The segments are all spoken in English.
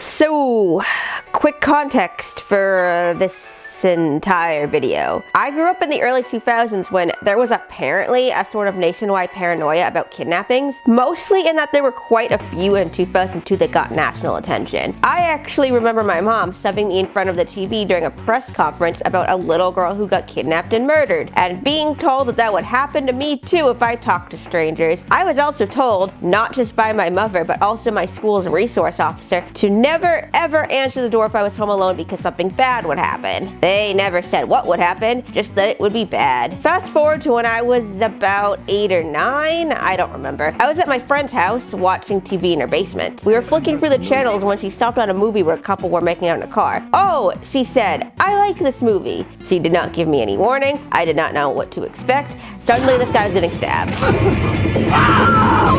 So, quick context for this entire video. I grew up in the early 2000s when there was apparently a sort of nationwide paranoia about kidnappings, mostly in that there were quite a few in 2002 that got national attention. I actually remember my mom shoving me in front of the TV during a press conference about a little girl who got kidnapped and murdered, and being told that that would happen to me too if I talked to strangers. I was also told, not just by my mother but also my school's resource officer, to never ever answer the door if I was home alone because something bad would happen. They never said what would happen, just that it would be bad. Fast forward to when I was about 8 or 9, I don't remember. I was at my friend's house watching TV in her basement. We were flicking through the channels when she stopped on a movie where a couple were making out in a car. "Oh," she said, "I like this movie." She did not give me any warning. I did not know what to expect. Suddenly this guy was getting stabbed.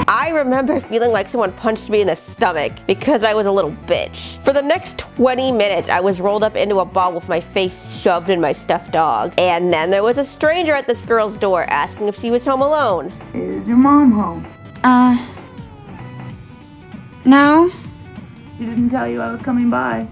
I remember feeling like someone punched me in the stomach because I was a little bitch. For the next 20 minutes, I was rolled up into a ball with my face shoved in my stuffed dog. And then there was a stranger at this girl's door asking if she was home alone. "Is your mom home?" No. She didn't tell you I was coming by.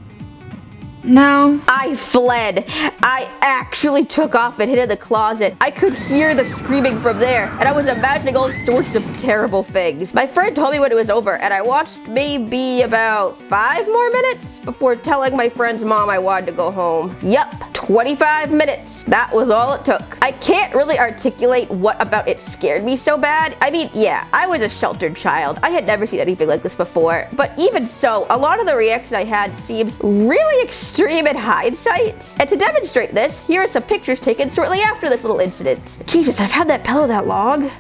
No. I fled. I actually took off and hid in the closet. I could hear the screaming from there, and I was imagining all sorts of terrible things. My friend told me when it was over, and I watched maybe about 5 more minutes before telling my friend's mom I wanted to go home. Yup, 25 minutes. That was all it took. I can't really articulate what about it scared me so bad. I mean, yeah, I was a sheltered child. I had never seen anything like this before, but even so, a lot of the reaction I had seems really extreme in hindsight. And to demonstrate this, here are some pictures taken shortly after this little incident. Jesus, I've had that pillow that long.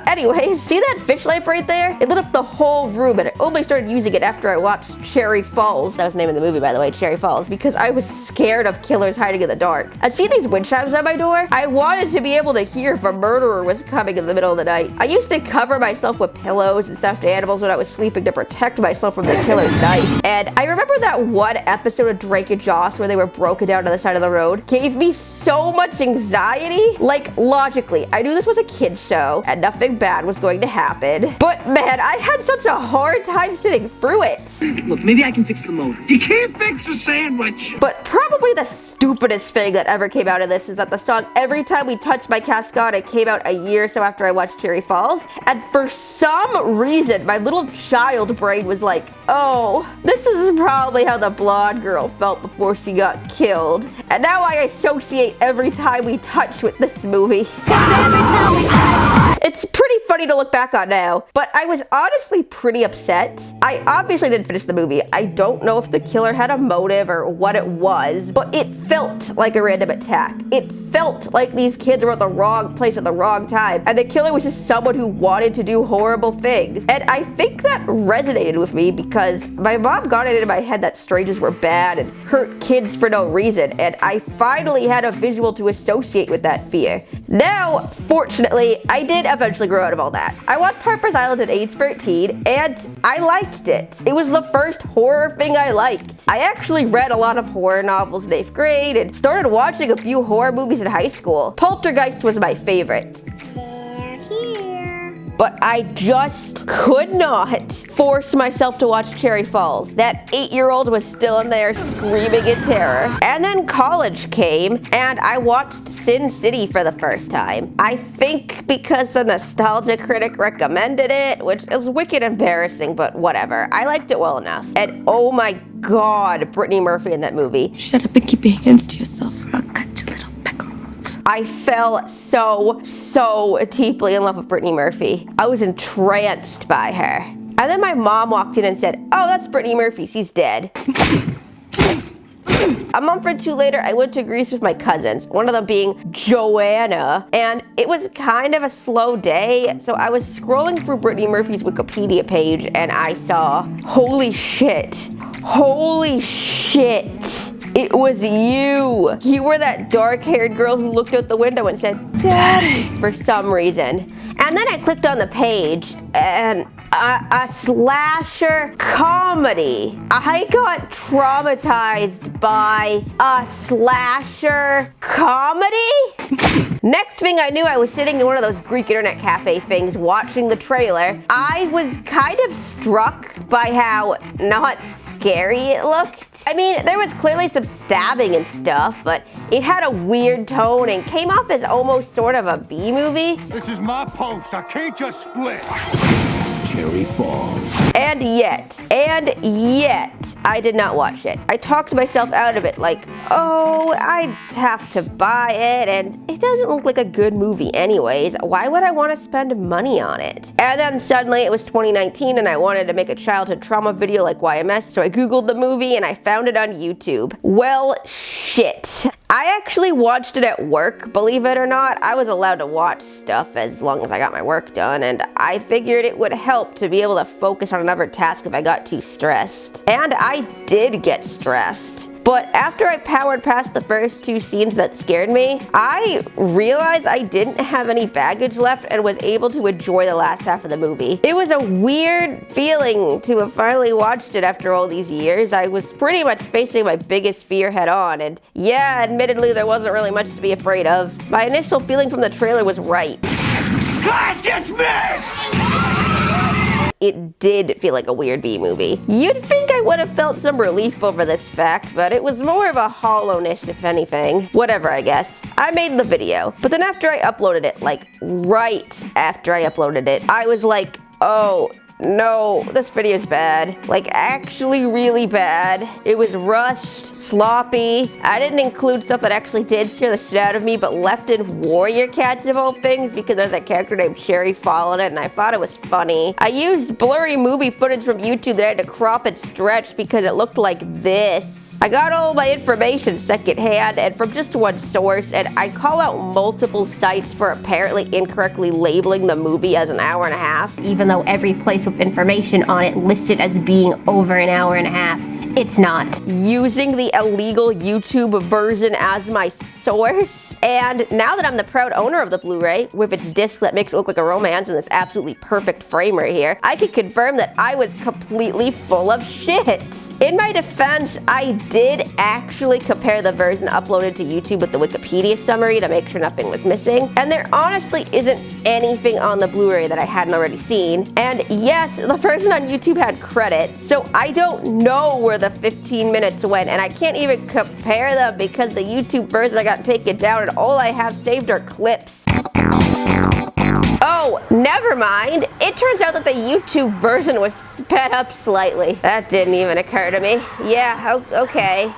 Anyways, see that fish lamp right there? It lit up the whole room, and I only started using it after I watched Cherry Falls. That was the name of the movie, by the way, Cherry Falls, because I was scared of killers hiding in the dark. And see these wind chimes on my door? I wanted to be able to hear if a murderer was coming in the middle of the night. I used to cover myself with pillows and stuffed animals when I was sleeping to protect myself from the killer's knife. And I remember that one episode of Drake and Josh where they were broken down to the side of the road gave me so much anxiety. Like, logically, I knew this was a kid's show and nothing bad was going to happen. But man, I had such a hard time sitting through it. Look, maybe I can fix the motor. You can't fix a sandwich. But probably the stupidest thing that ever came out of this is that the song Every Time We Touch My Cascade came out a year or so after I watched Cherry Falls. And for some reason, my little child brain was like, oh, this is probably how the blonde girl felt before she got killed. And now I associate Every Time We Touch with this movie. It's pretty funny to look back on now, but I was honestly pretty upset. I obviously didn't finish the movie. I don't know if the killer had a motive or what it was, but it felt like a random attack. It felt like these kids were at the wrong place at the wrong time, and the killer was just someone who wanted to do horrible things. And I think that resonated with me because my mom got it into my head that strangers were bad and hurt kids for no reason, and I finally had a visual to associate with that fear. Now, fortunately, I did eventually grow out of all that. I watched Harper's Island at age 13, and I liked it. It was the first horror thing I liked. I actually read a lot of horror novels in 8th grade and started watching a few horror movies in high school. Poltergeist was my favorite. But I just could not force myself to watch Cherry Falls. That 8-year-old was still in there screaming in terror. And then college came, and I watched Sin City for the first time. I think because a nostalgia critic recommended it, which is wicked embarrassing, but whatever. I liked it well enough. And oh my god, Brittany Murphy in that movie. Shut up and keep your hands to yourself or I'll cut your little pecker off. I fell so deeply in love with Brittany Murphy. I was entranced by her. And then my mom walked in and said, "Oh, that's Brittany Murphy, she's dead." A month or two later, I went to Greece with my cousins, one of them being Joanna, and it was kind of a slow day, so I was scrolling through Brittany Murphy's Wikipedia page and I saw, holy shit, it was you. You were that dark-haired girl who looked out the window and said, "Daddy," for some reason. And then I clicked on the page, and A slasher comedy. I got traumatized by a slasher comedy? Next thing I knew, I was sitting in one of those Greek internet cafe things watching the trailer. I was kind of struck by how not scary it looked. I mean, there was clearly some stabbing and stuff, but it had a weird tone and came off as almost sort of a B movie. This is my post. I can't just split. Cherry Falls. And yet, I did not watch it. I talked myself out of it like, oh, I'd have to buy it, and it doesn't look like a good movie anyways. Why would I want to spend money on it? And then suddenly it was 2019 and I wanted to make a childhood trauma video like YMS, so I googled the movie and I found it on YouTube. Well, shit. I actually watched it at work, believe it or not. I was allowed to watch stuff as long as I got my work done, and I figured it would help to be able to focus on another task if I got too stressed. And I did get stressed. But after I powered past the first two scenes that scared me, I realized I didn't have any baggage left and was able to enjoy the last half of the movie. It was a weird feeling to have finally watched it after all these years. I was pretty much facing my biggest fear head on, and yeah, admittedly there wasn't really much to be afraid of. My initial feeling from the trailer was right. Class dismissed! It did feel like a weird B movie. You'd think I would have felt some relief over this fact, but it was more of a hollowness if anything. Whatever, I guess. I made the video, but then after I uploaded it, like right after I uploaded it, I was like, oh, no, this video's bad. Like, actually really bad. It was rushed, sloppy. I didn't include stuff that actually did scare the shit out of me, but left in Warrior Cats of all things because there's a character named Cherry Fall in it, and I thought it was funny. I used blurry movie footage from YouTube that I had to crop and stretch because it looked like this. I got all my information secondhand and from just one source, and I call out multiple sites for apparently incorrectly labeling the movie as an hour and a half, even though every place with information on it listed as being over an hour and a half. It's not. Using the illegal YouTube version as my source. And now that I'm the proud owner of the Blu-ray, with its disc that makes it look like a romance in this absolutely perfect frame right here, I can confirm that I was completely full of shit. In my defense, I did actually compare the version uploaded to YouTube with the Wikipedia summary to make sure nothing was missing, and there honestly isn't anything on the Blu-ray that I hadn't already seen. And yes, the version on YouTube had credits, so I don't know where the 15 minutes went, and I can't even compare them because the YouTube version got taken down and all I have saved are clips. Oh, never mind. It turns out that the YouTube version was sped up slightly. That didn't even occur to me. Yeah, okay.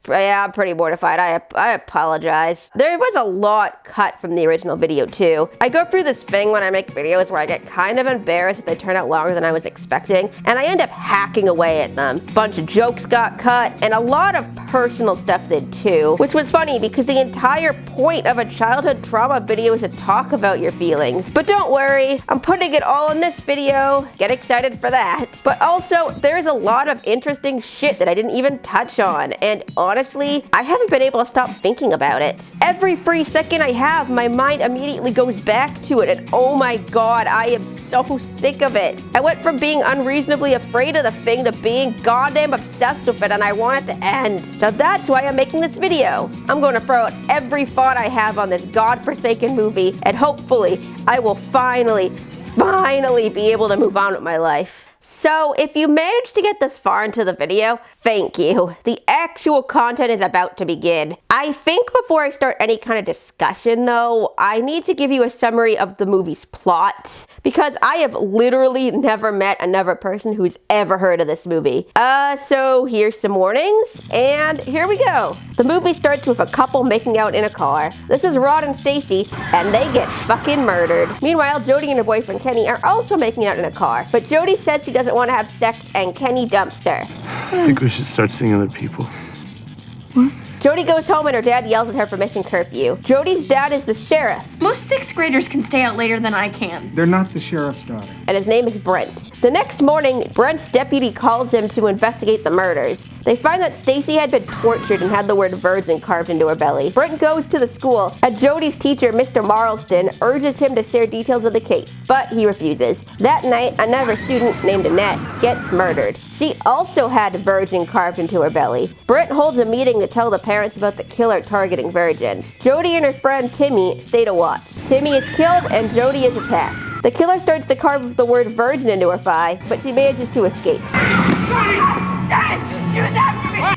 Yeah, I'm pretty mortified. I apologize. There was a lot cut from the original video too. I go through this thing when I make videos where I get kind of embarrassed if they turn out longer than I was expecting, and I end up hacking away at them. Bunch of jokes got cut, and a lot of personal stuff did too, which was funny because the entire point of a childhood trauma video is to talk about your feelings. But don't worry, I'm putting it all in this video. Get excited for that. But also, there's a lot of interesting shit that I didn't even touch on, and honestly, I haven't been able to stop thinking about it. Every free second I have, my mind immediately goes back to it, and oh my god, I am so sick of it. I went from being unreasonably afraid of the thing to being goddamn obsessed with it, and I want it to end. So that's why I'm making this video. I'm going to throw out every thought I have on this godforsaken movie, and hopefully, I will finally be able to move on with my life. So, if you managed to get this far into the video, thank you. The actual content is about to begin. I think before I start any kind of discussion though, I need to give you a summary of the movie's plot, because I have literally never met another person who's ever heard of this movie. So here's some warnings, and here we go. The movie starts with a couple making out in a car. This is Rod and Stacy, and they get fucking murdered. Meanwhile, Jody and her boyfriend Kenny are also making out in a car, but Jody says she doesn't want to have sex and Kenny dumps her. I think we should start seeing other people. Jody goes home and her dad yells at her for missing curfew. Jody's dad is the sheriff. Most 6th graders can stay out later than I can. They're not the sheriff's daughter. And his name is Brent. The next morning, Brent's deputy calls him to investigate the murders. They find that Stacy had been tortured and had the word virgin carved into her belly. Brent goes to the school, and Jody's teacher, Mr. Marlston, urges him to share details of the case, but he refuses. That night, another student named Annette gets murdered. She also had virgin carved into her belly. Brent holds a meeting to tell the parents about the killer targeting virgins. Jody and her friend Timmy stay to watch. Timmy is killed and Jody is attacked. The killer starts to carve the word virgin into her thigh, but she manages to escape.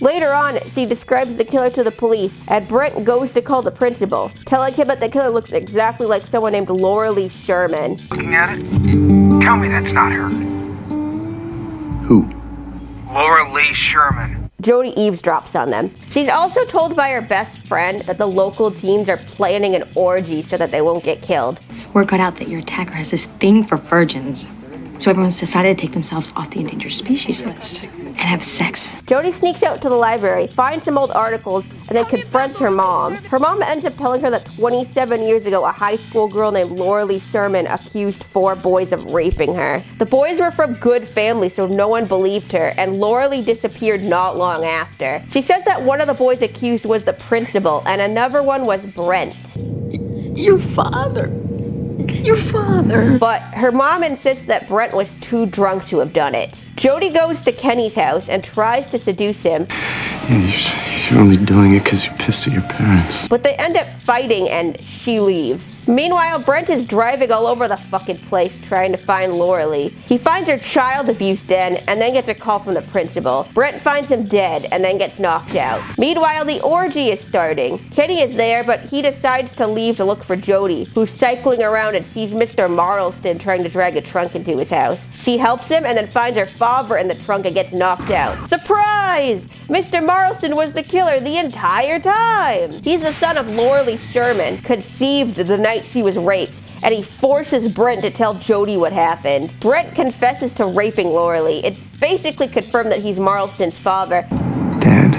Later on, she describes the killer to the police, and Brent goes to call the principal, telling him that the killer looks exactly like someone named Laura Lee Sherman. Looking at it? Tell me that's not her. Who? Laura Lee Sherman. Jody eavesdrops on them. She's also told by her best friend that the local teens are planning an orgy so that they won't get killed. Word got out that your attacker has this thing for virgins. So everyone's decided to take themselves off the endangered species list and have sex. Jody sneaks out to the library, finds some old articles, and then confronts her mom. Her mom ends up telling her that 27 years ago, a high school girl named Laura Lee Sherman accused 4 boys of raping her. The boys were from good families, so no one believed her, and Laura Lee disappeared not long after. She says that one of the boys accused was the principal, and another one was Brent. Your father. Your father. But her mom insists that Brent was too drunk to have done it. Jody goes to Kenny's house and tries to seduce him. You're only doing it because you're pissed at your parents. But they end up fighting and she leaves. Meanwhile, Brent is driving all over the fucking place trying to find Laura Lee. He finds her child abuse den and then gets a call from the principal. Brent finds him dead and then gets knocked out. Meanwhile, the orgy is starting. Kenny is there, but he decides to leave to look for Jody, who's cycling around and sees Mr. Marlston trying to drag a trunk into his house. She helps him and then finds her father in the trunk and gets knocked out. Surprise! Mr. Marlston was the killer the entire time! He's the son of Laura Lee Sherman, conceived the night she was raped, and he forces Brent to tell Jody what happened. Brent confesses to raping Laura Lee. It's basically confirmed that he's Marlston's father. Dad?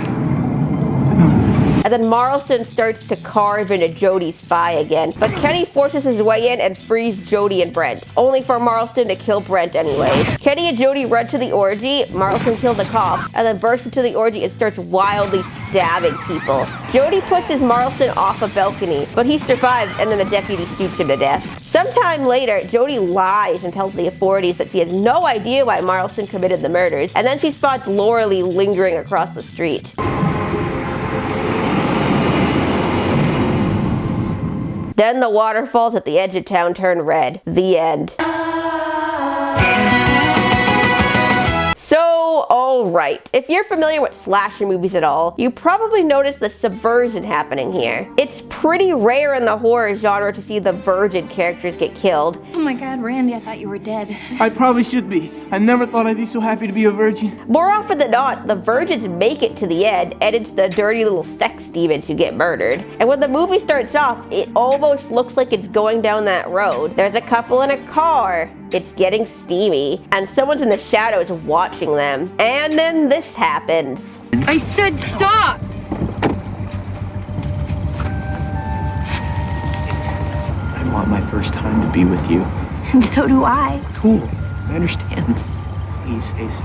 And then Marlston starts to carve into Jody's thigh again. But Kenny forces his way in and frees Jody and Brent, only for Marlston to kill Brent anyways. Kenny and Jody run to the orgy, Marlston kills the cop, and then bursts into the orgy and starts wildly stabbing people. Jody pushes Marlston off a balcony, but he survives and then the deputy shoots him to death. Sometime later, Jody lies and tells the authorities that she has no idea why Marlston committed the murders, and then she spots Laura Lee lingering across the street. Then the waterfalls at the edge of town turn red. The end. So, alright, if you're familiar with slasher movies at all, you probably noticed the subversion happening here. It's pretty rare in the horror genre to see the virgin characters get killed. Oh my god, Randy, I thought you were dead. I probably should be. I never thought I'd be so happy to be a virgin. More often than not, the virgins make it to the end, and it's the dirty little sex demons who get murdered. And when the movie starts off, it almost looks like it's going down that road. There's a couple in a car, it's getting steamy, and someone's in the shadows watching them. And then this happens. I said stop! I want my first time to be with you. And so do I. Cool. I understand. Please, Stacy.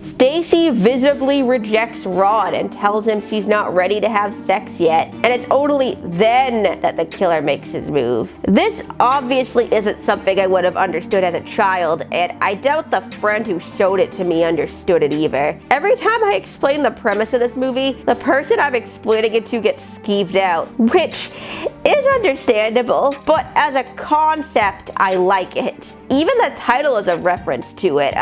Stacy visibly rejects Rod and tells him she's not ready to have sex yet, and it's only then that the killer makes his move. This obviously isn't something I would have understood as a child, and I doubt the friend who showed it to me understood it either. Every time I explain the premise of this movie, the person I'm explaining it to gets skeeved out, which is understandable, but as a concept, I like it. Even the title is a reference to it.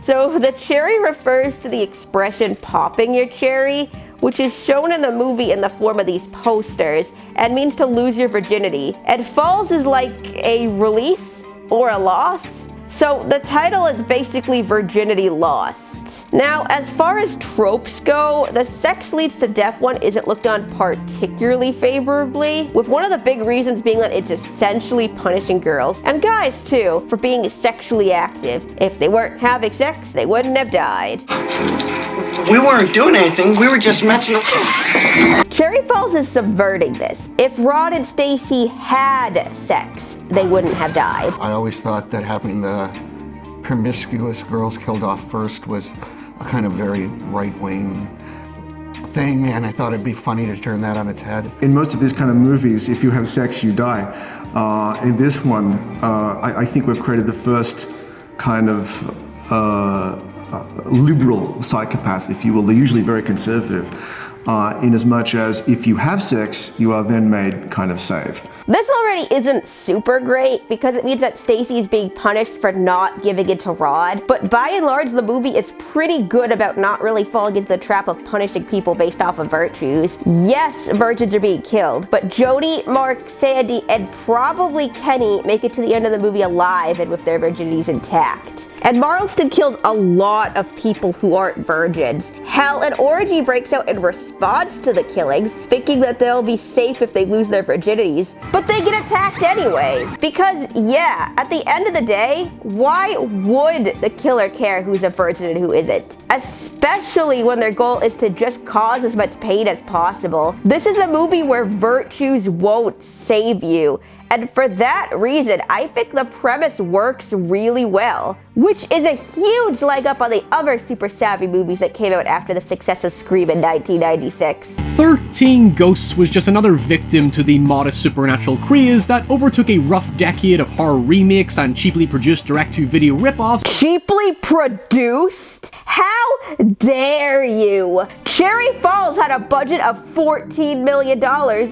So the cherry refers to the expression popping your cherry, which is shown in the movie in the form of these posters, and means to lose your virginity. And falls is like a release or a loss. So the title is basically Virginity Lost. Now, as far as tropes go, the sex leads to death one isn't looked on particularly favorably, with one of the big reasons being that it's essentially punishing girls, and guys too, for being sexually active. If they weren't having sex, they wouldn't have died. We weren't doing anything, we were just messing around. Cherry Falls is subverting this. If Rod and Stacy had sex, they wouldn't have died. I always thought that having the promiscuous girls killed off first was a kind of very right-wing thing, and I thought it'd be funny to turn that on its head. In most of these kind of movies, if you have sex, you die. In this one, I think we've created the first kind of liberal psychopath, if you will. They're usually very conservative, in as much as if you have sex, you are then made kind of safe. This already isn't super great because it means that Stacy is being punished for not giving it to Rod, but by and large the movie is pretty good about not really falling into the trap of punishing people based off of virtues. Yes, virgins are being killed, but Jody, Mark, Sandy, and probably Kenny make it to the end of the movie alive and with their virginities intact. And Marlston kills a lot of people who aren't virgins. Hell, an orgy breaks out in response to the killings, thinking that they'll be safe if they lose their virginities. But they get attacked anyway. Because, yeah, at the end of the day, why would the killer care who's a virgin and who isn't? Especially when their goal is to just cause as much pain as possible. This is a movie where virtues won't save you. And for that reason, I think the premise works really well, which is a huge leg up on the other super savvy movies that came out after the success of Scream in 1996. 13 Ghosts was just another victim to the modest supernatural craze that overtook a rough decade of horror remakes and cheaply produced direct-to-video ripoffs. Cheaply produced? How dare you? Cherry Falls had a budget of $14 million,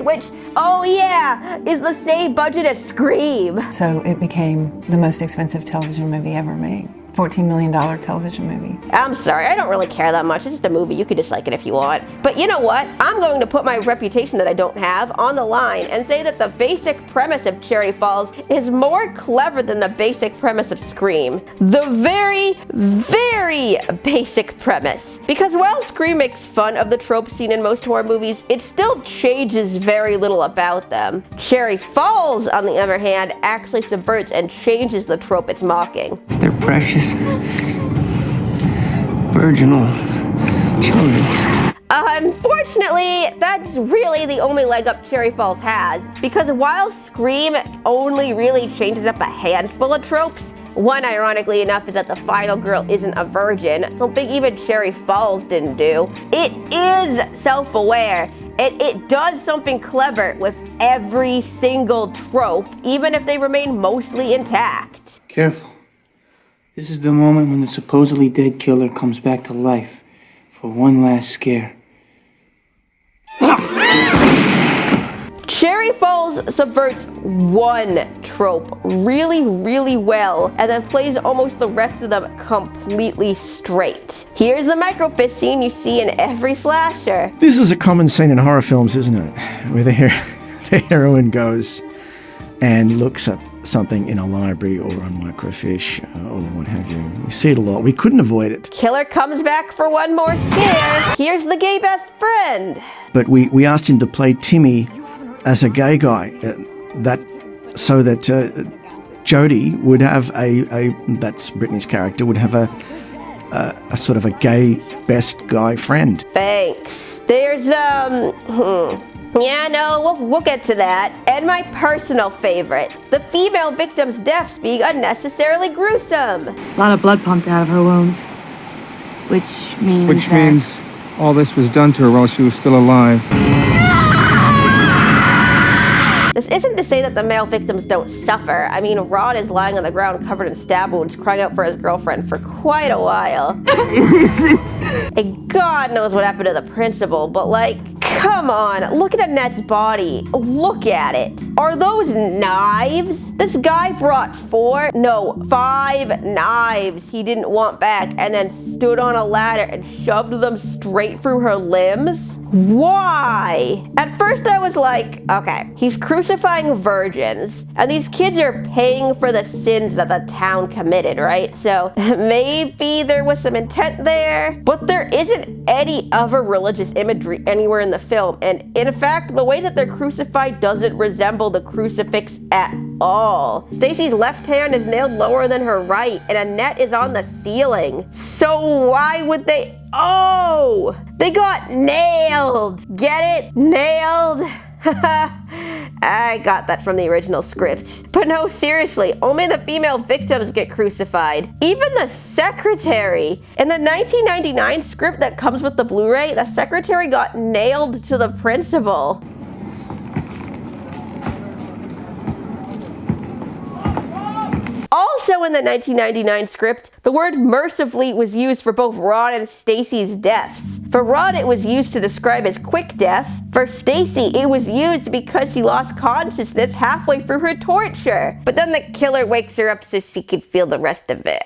which, oh yeah, is the same budget as Scream. So it became the most expensive television movie ever made. $14 million television movie. I'm sorry, I don't really care that much. It's just a movie. You could dislike it if you want. But you know what? I'm going to put my reputation that I don't have on the line and say that the basic premise of Cherry Falls is more clever than the basic premise of Scream. The very, very basic premise. Because while Scream makes fun of the trope seen in most horror movies, it still changes very little about them. Cherry Falls, on the other hand, actually subverts and changes the trope it's mocking. They're precious, virginal children. Unfortunately, that's really the only leg up Cherry Falls has, because while Scream only really changes up a handful of tropes, one, ironically enough, is that the final girl isn't a virgin, something even Cherry Falls didn't do. It is self-aware, and it does something clever with every single trope, even if they remain mostly intact. Careful. This is the moment when the supposedly dead killer comes back to life for one last scare. Cherry Falls subverts one trope really, really well, and then plays almost the rest of them completely straight. Here's the microfist scene you see in every slasher. This is a common scene in horror films, isn't it? Where the heroine goes and looks up something in a library or on microfiche or what have you. We see it a lot. We couldn't avoid it. Killer comes back for one more scare. Here's the gay best friend. But we asked him to play Timmy as a gay guy, so that Jody would have that's Brittany's character, would have a sort of a gay best guy friend. Thanks. There's yeah, no, we'll get to that. And my personal favorite, the female victim's deaths being unnecessarily gruesome. A lot of blood pumped out of her wounds. Which means all this was done to her while she was still alive. This isn't to say that the male victims don't suffer. I mean, Rod is lying on the ground covered in stab wounds, crying out for his girlfriend for quite a while. And God knows what happened to the principal, but like, come on, look at Annette's body. Look at it. Are those knives? This guy brought 5 knives he didn't want back and then stood on a ladder and shoved them straight through her limbs? Why? At first I was like, okay, he's crucifying virgins, and these kids are paying for the sins that the town committed, right? So maybe there was some intent there, but there isn't any other religious imagery anywhere in the film, and in fact, the way that they're crucified doesn't resemble the crucifix at all. Stacy's left hand is nailed lower than her right, and Annette is on the ceiling. So why would they? Oh, they got nailed. Get it? Nailed. I got that from the original script. But no, seriously, only the female victims get crucified. Even the secretary. In the 1999 script that comes with the Blu-ray, the secretary got nailed to the principal. Also in the 1999 script, the word mercifully was used for both Ron and Stacy's deaths. For Ron, it was used to describe his quick death. For Stacy, it was used because she lost consciousness halfway through her torture. But then the killer wakes her up so she could feel the rest of it.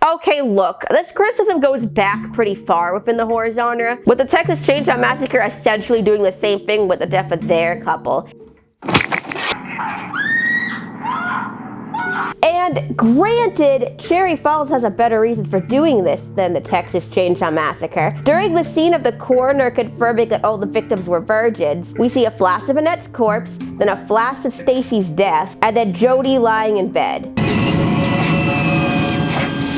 Okay, look, this criticism goes back pretty far within the horror genre, with the Texas Chainsaw Massacre essentially doing the same thing with the death of their couple. And granted, Cherry Falls has a better reason for doing this than the Texas Chainsaw Massacre. During the scene of the coroner confirming that all the victims were virgins, we see a flash of Annette's corpse, then a flash of Stacy's death, and then Jody lying in bed.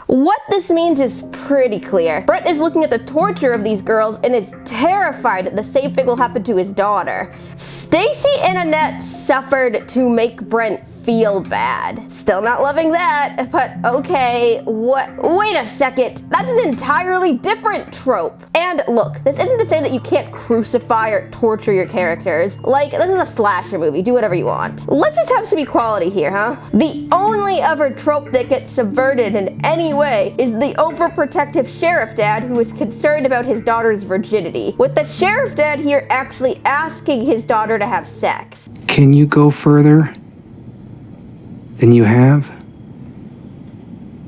What this means is pretty clear. Brent is looking at the torture of these girls and is terrified that the same thing will happen to his daughter. Stacy and Annette suffered to make Brent feel bad. Still not loving that, but okay, what? Wait a second, that's an entirely different trope. And look, this isn't to say that you can't crucify or torture your characters. Like, this is a slasher movie, do whatever you want. Let's just have some equality here, huh? The only other trope that gets subverted in any way is the overprotective sheriff dad who is concerned about his daughter's virginity, with the sheriff dad here actually asking his daughter to have sex. Can you go further than you have?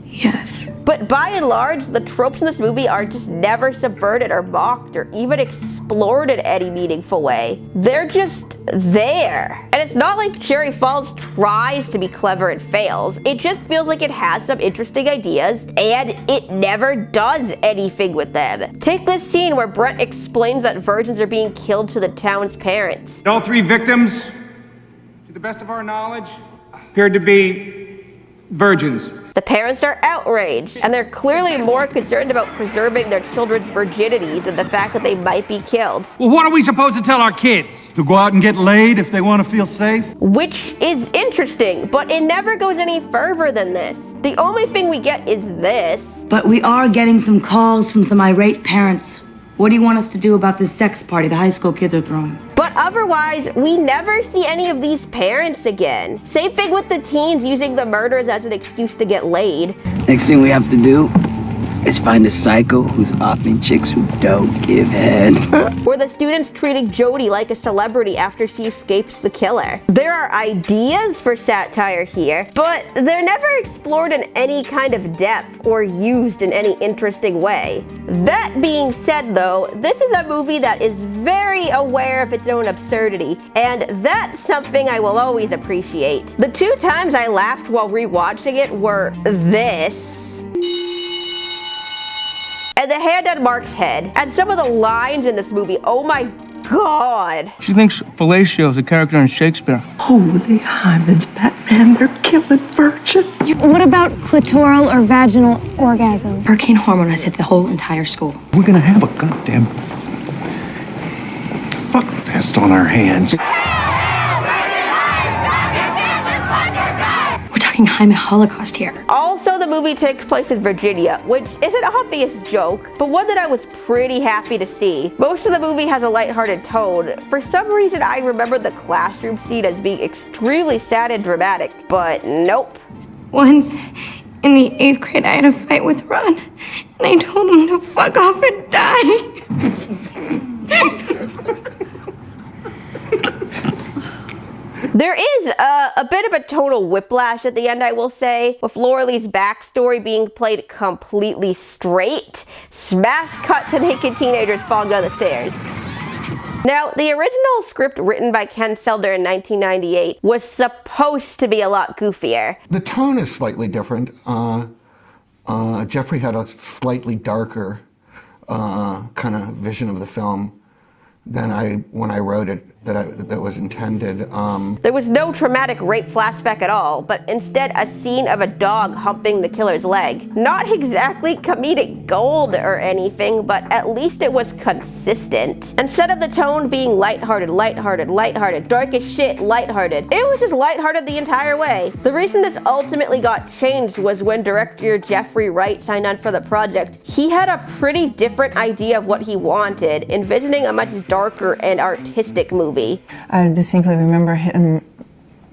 Yes. But by and large, the tropes in this movie are just never subverted or mocked or even explored in any meaningful way. They're just there. And it's not like Cherry Falls tries to be clever and fails. It just feels like it has some interesting ideas and it never does anything with them. Take this scene where Brent explains that virgins are being killed to the town's parents. All three victims, to the best of our knowledge, appeared to be virgins. The parents are outraged, and they're clearly more concerned about preserving their children's virginities than the fact that they might be killed. Well, what are we supposed to tell our kids? To go out and get laid if they want to feel safe? Which is interesting, but it never goes any further than this. The only thing we get is this. But we are getting some calls from some irate parents. What do you want us to do about this sex party the high school kids are throwing? But otherwise, we never see any of these parents again. Same thing with the teens using the murders as an excuse to get laid. Next thing we have to do is find a psycho who's offing chicks who don't give head. Or the students treating Jody like a celebrity after she escapes the killer. There are ideas for satire here, but they're never explored in any kind of depth or used in any interesting way. That being said though, this is a movie that is very aware of its own absurdity, and that's something I will always appreciate. The two times I laughed while rewatching it were this and the hand on Mark's head, and some of the lines in this movie, oh my god. She thinks Fellatio is a character in Shakespeare. Holy Hymen's Batman, they're killing virgins. What about clitoral or vaginal orgasm? Hurricane hormone has hit the whole entire school. We're gonna have a goddamn fuck fest on our hands. Hymen Holocaust here. Also, the movie takes place in Virginia, which is an obvious joke, but one that I was pretty happy to see. Most of the movie has a lighthearted tone. For some reason, I remember the classroom scene as being extremely sad and dramatic, but nope. Once, in the 8th grade, I had a fight with Ron, and I told him to fuck off and die. There is a bit of a total whiplash at the end, I will say, with Laura Lee's backstory being played completely straight. Smash cut to naked teenagers falling down the stairs. Now, the original script written by Ken Selder in 1998 was supposed to be a lot goofier. The tone is slightly different. Jeffrey had a slightly darker kind of vision of the film. than when I wrote it that was intended. There was no traumatic rape flashback at all, but instead a scene of a dog humping the killer's leg. Not exactly comedic gold or anything, but at least it was consistent. Instead of the tone being lighthearted, dark as shit, lighthearted, it was just lighthearted the entire way. The reason this ultimately got changed was when director Jeffrey Wright signed on for the project. He had a pretty different idea of what he wanted, envisioning a much darker and artistic movie. I distinctly remember him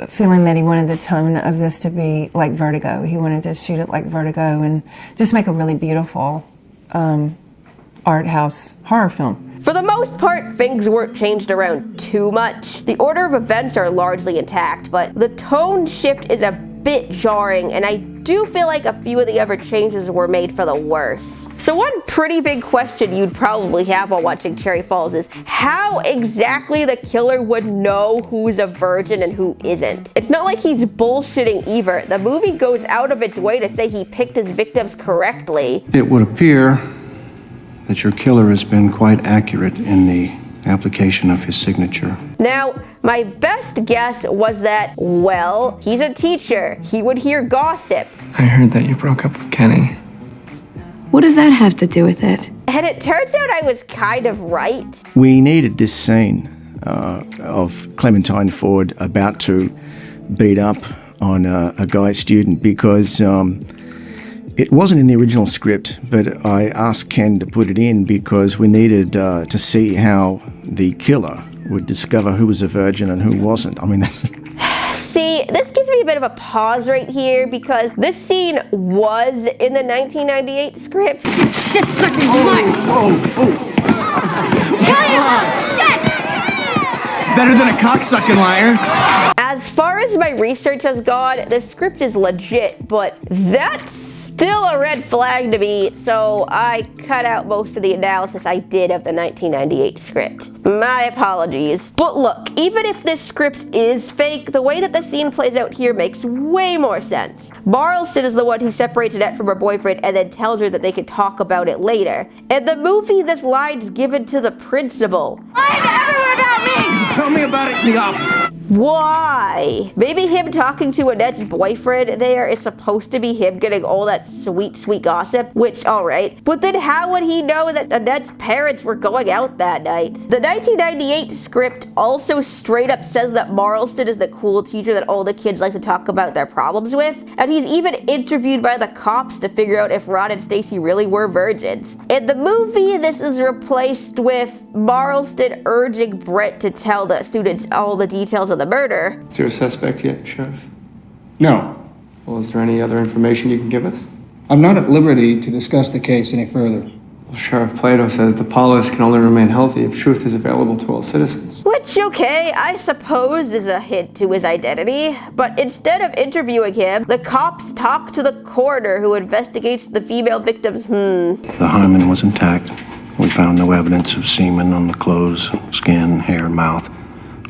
feeling that he wanted the tone of this to be like Vertigo. He wanted to shoot it like Vertigo and just make a really beautiful art house horror film. For the most part, things weren't changed around too much. The order of events are largely intact, but the tone shift is a bit jarring, and I do feel like a few of the other changes were made for the worse. So one pretty big question you'd probably have while watching Cherry Falls is how exactly the killer would know who's a virgin and who isn't. It's not like he's bullshitting either. The movie goes out of its way to say he picked his victims correctly. It would appear that your killer has been quite accurate in the application of his signature. Now, my best guess was that, well, he's a teacher. He would hear gossip. I heard that you broke up with Kenny. What does that have to do with it? And it turns out I was kind of right. We needed this scene of Clementine Ford about to beat up on a guy student because it wasn't in the original script, but I asked Ken to put it in because we needed to see how the killer would discover who was a virgin and who wasn't. I mean, See, this gives me a bit of a pause right here because this scene was in the 1998 script. Shit sucking blood! Kill you! Shit! It's better than a cocksucking liar. As far as my research has gone, the script is legit, but that's still a red flag to me, so I cut out most of the analysis I did of the 1998 script. My apologies. But look, even if this script is fake, the way that the scene plays out here makes way more sense. Marlston is the one who separates Annette from her boyfriend and then tells her that they can talk about it later. In the movie, this line's given to the principal. Find everyone about me! Tell me about it in the office. Why? Maybe him talking to Annette's boyfriend there is supposed to be him getting all that sweet, sweet gossip, which, alright. But then how would he know that Annette's parents were going out that night? The 1998 script also straight up says that Marlston is the cool teacher that all the kids like to talk about their problems with, and he's even interviewed by the cops to figure out if Ron and Stacy really were virgins. In the movie, this is replaced with Marlston urging Brett to tell the students all the details of the murder. Is there a suspect yet, Sheriff? No. Well, is there any other information you can give us? I'm not at liberty to discuss the case any further. Well, Sheriff Plato says the polis can only remain healthy if truth is available to all citizens. Which, okay, I suppose is a hint to his identity. But instead of interviewing him, the cops talk to the coroner who investigates the female victims. The hymen was intact. We found no evidence of semen on the clothes, skin, hair, mouth,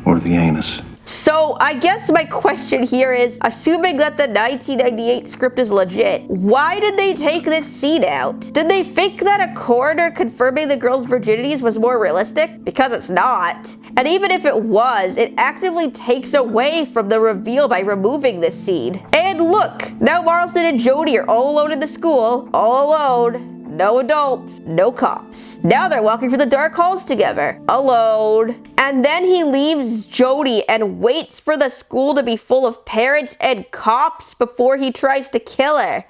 or the anus. So I guess my question here is, assuming that the 1998 script is legit, why did they take this scene out? Did they think that a coroner confirming the girls' virginities was more realistic? Because it's not. And even if it was, it actively takes away from the reveal by removing this scene. And look, now Marlston and Jody are all alone in the school, all alone. No adults, no cops. Now they're walking through the dark halls together, alone. And then he leaves Jody and waits for the school to be full of parents and cops before he tries to kill her.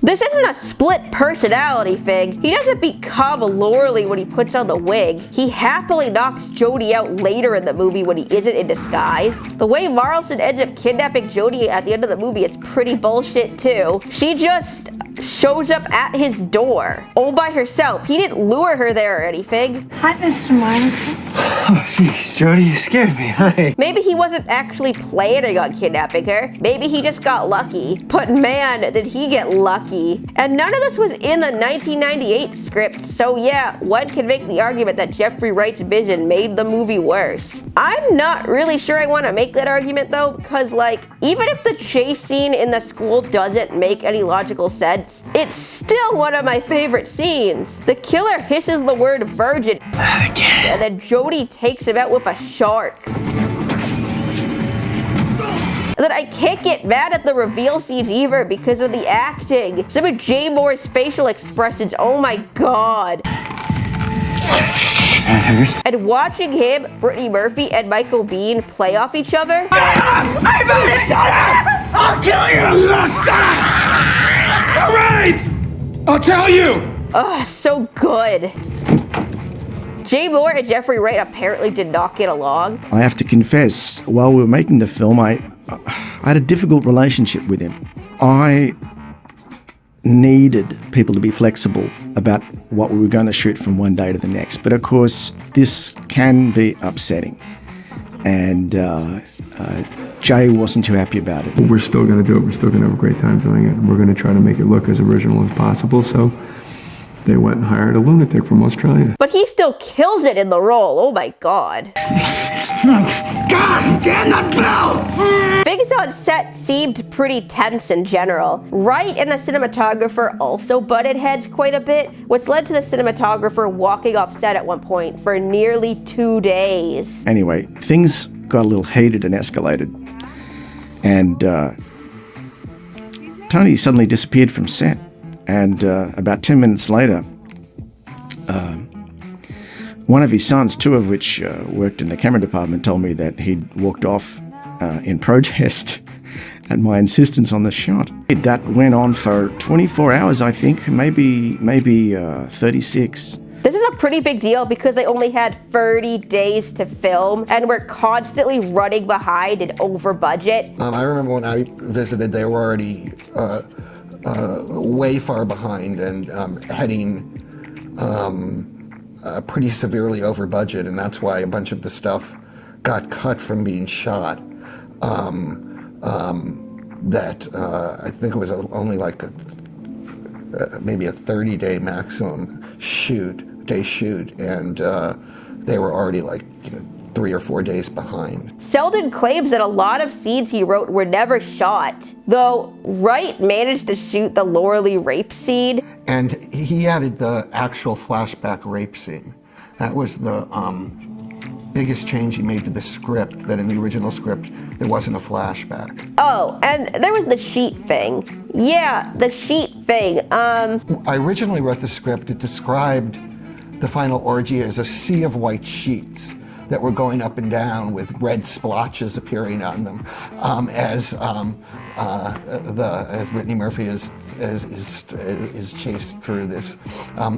This isn't a split personality thing. He doesn't become Loreley when he puts on the wig. He happily knocks Jody out later in the movie when he isn't in disguise. The way Marlston ends up kidnapping Jody at the end of the movie is pretty bullshit too. She just shows up at his door, all by herself. He didn't lure her there or anything. Hi, Mr. Marlston. Oh, jeez, Jody, you scared me. Hi. Maybe he wasn't actually planning on kidnapping her. Maybe he just got lucky. But man, did he get lucky. And none of this was in the 1998 script, so yeah, one can make the argument that Jeffrey Wright's vision made the movie worse. I'm not really sure I want to make that argument though, because like, even if the chase scene in the school doesn't make any logical sense, it's still one of my favorite scenes. The killer hisses the word virgin, and then Jody takes him out with a shark. And then I can't get mad at the reveal scenes either because of the acting. Some of Jay Moore's facial expressions, oh my god. And watching him, Brittany Murphy, and Michael Biehn play off each other. I voted shut up! I'll kill you! Shut up! All right! I'll tell you! Oh, so good. Jay Moore and Jeffrey Wright apparently did not get along. I have to confess, while we were making the film, I had a difficult relationship with him. I needed people to be flexible about what we were going to shoot from one day to the next. But of course, this can be upsetting. And Jay wasn't too happy about it. We're still going to do it. We're still going to have a great time doing it. We're going to try to make it look as original as possible. So they went and hired a lunatic from Australia. But he still kills it in the role. Oh my god. God damn that bell! Things on set seemed pretty tense in general. Wright and the cinematographer also butted heads quite a bit, which led to the cinematographer walking off set at one point for nearly 2 days. Anyway, things got a little heated and escalated. And Tony suddenly disappeared from set. And about 10 minutes later, one of his sons, two of which worked in the camera department, told me that he'd walked off in protest at my insistence on the shot. That went on for 24 hours, I think, maybe 36. This is a pretty big deal because they only had 30 days to film and were constantly running behind and over budget. I remember when I visited, they were already way far behind and heading pretty severely over budget, and that's why a bunch of the stuff got cut from being shot. I think it was only like maybe a 30-day maximum day shoot, and they were already like 3 or 4 days behind. Selden claims that a lot of scenes he wrote were never shot, though Wright managed to shoot the Laura Lee rape scene. And he added the actual flashback rape scene. That was the biggest change he made to the script, that in the original script, there wasn't a flashback. Oh, and there was the sheet thing. Yeah, the sheet thing. I originally wrote the script. It described the final orgy as a sea of white sheets that were going up and down with red splotches appearing on them, as Brittany Murphy is chased through this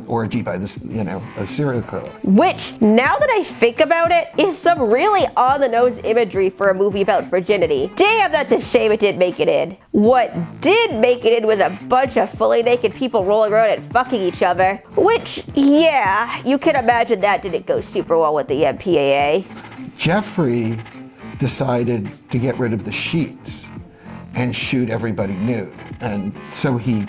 orgy by this, a serial killer. Which, now that I think about it, is some really on-the-nose imagery for a movie about virginity. Damn, that's a shame it didn't make it in. What did make it in was a bunch of fully naked people rolling around and fucking each other. Which, yeah, you can imagine that didn't go super well with the MPAA. Jeffrey decided to get rid of the sheets and shoot everybody nude. And so I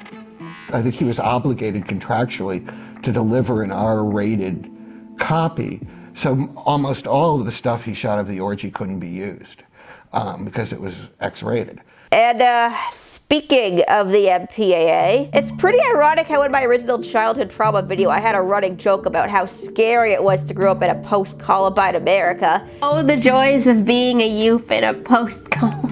think he was obligated contractually to deliver an R-rated copy. So almost all of the stuff he shot of the orgy couldn't be used because it was X-rated. And speaking of the MPAA, it's pretty ironic how in my original childhood trauma video I had a running joke about how scary it was to grow up in a post-Columbine America. Oh, the joys of being a youth in a post-Columbine.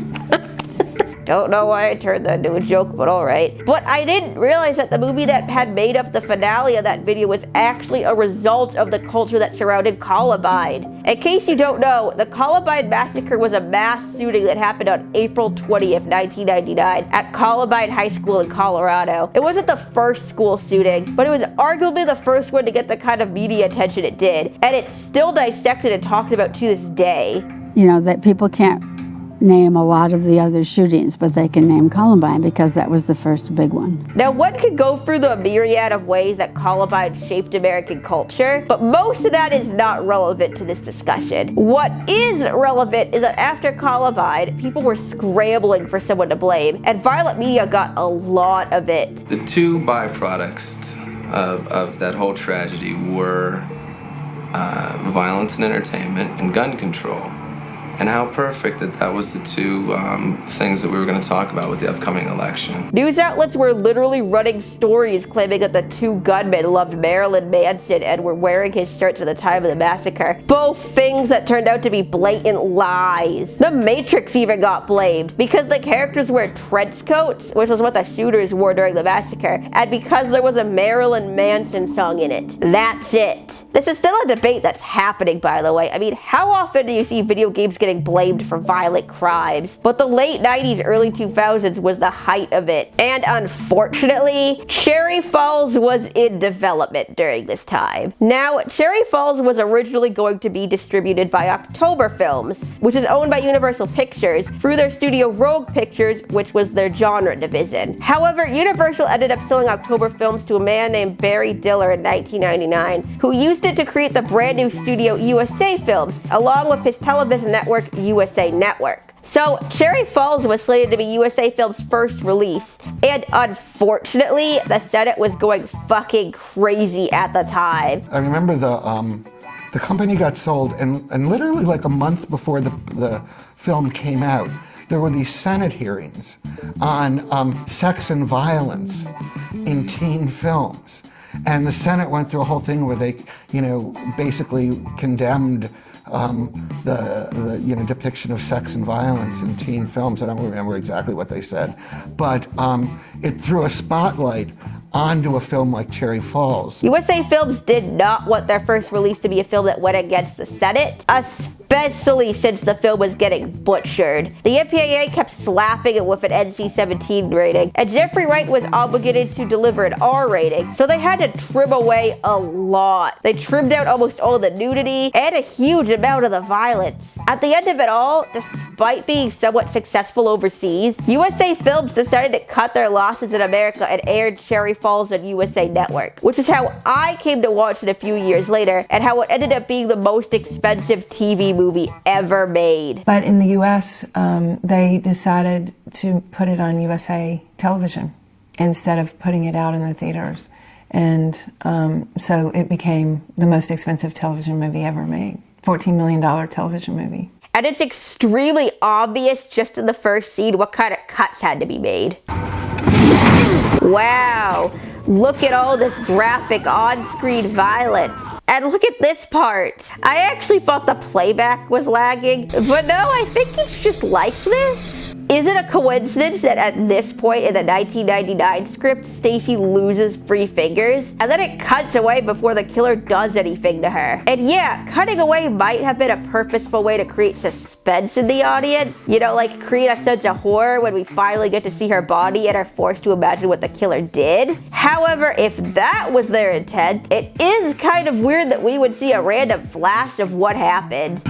Don't know why I turned that into a joke, but alright. But I didn't realize that the movie that had made up the finale of that video was actually a result of the culture that surrounded Columbine. In case you don't know, the Columbine Massacre was a mass shooting that happened on April 20th, 1999 at Columbine High School in Colorado. It wasn't the first school shooting, but it was arguably the first one to get the kind of media attention it did, and it's still dissected and talked about to this day. That people can't name a lot of the other shootings, but they can name Columbine because that was the first big one. Now, one could go through the myriad of ways that Columbine shaped American culture, but most of that is not relevant to this discussion. What is relevant is that after Columbine, people were scrambling for someone to blame, and violent media got a lot of it. The two byproducts of that whole tragedy were violence and entertainment and gun control. And how perfect that was the two things that we were going to talk about with the upcoming election. News outlets were literally running stories claiming that the two gunmen loved Marilyn Manson and were wearing his shirts at the time of the massacre. Both things that turned out to be blatant lies. The Matrix even got blamed because the characters wear trench coats, which was what the shooters wore during the massacre, and because there was a Marilyn Manson song in it. That's it. This is still a debate that's happening, by the way. I mean, how often do you see video games getting blamed for violent crimes? But the late 90s, early 2000s was the height of it. And unfortunately, Cherry Falls was in development during this time. Now, Cherry Falls was originally going to be distributed by October Films, which is owned by Universal Pictures, through their studio Rogue Pictures, which was their genre division. However, Universal ended up selling October Films to a man named Barry Diller in 1999, who used it to create the brand new studio USA Films, along with his television network USA Network. So, Cherry Falls was slated to be USA Films' first release, and unfortunately, the Senate was going fucking crazy at the time. I remember the company got sold, and literally like a month before the film came out, there were these Senate hearings on sex and violence in teen films. And the Senate went through a whole thing where they, basically condemned the depiction of sex and violence in teen films. I don't remember exactly what they said, but it threw a spotlight onto a film like Cherry Falls. USA Films did not want their first release to be a film that went against the Senate, especially since the film was getting butchered. The MPAA kept slapping it with an NC-17 rating, and Jeffrey Wright was obligated to deliver an R rating, so they had to trim away a lot. They trimmed out almost all the nudity and a huge amount of the violence. At the end of it all, despite being somewhat successful overseas, USA Films decided to cut their losses in America and aired Cherry Falls on USA Network, which is how I came to watch it a few years later, and how it ended up being the most expensive TV movie ever made. But in the US, they decided to put it on USA television instead of putting it out in the theaters. And so it became the most expensive television movie ever made. $14 million television movie. And it's extremely obvious just in the first scene what kind of cuts had to be made. Wow, look at all this graphic on-screen violence. And look at this part. I actually thought the playback was lagging, but no, I think it's just like this. Is it a coincidence that at this point in the 1999 script, Stacy loses 3 fingers, and then it cuts away before the killer does anything to her? And yeah, cutting away might have been a purposeful way to create suspense in the audience, like create a sense of horror when we finally get to see her body and are forced to imagine what the killer did. However, if that was their intent, it is kind of weird that we would see a random flash of what happened.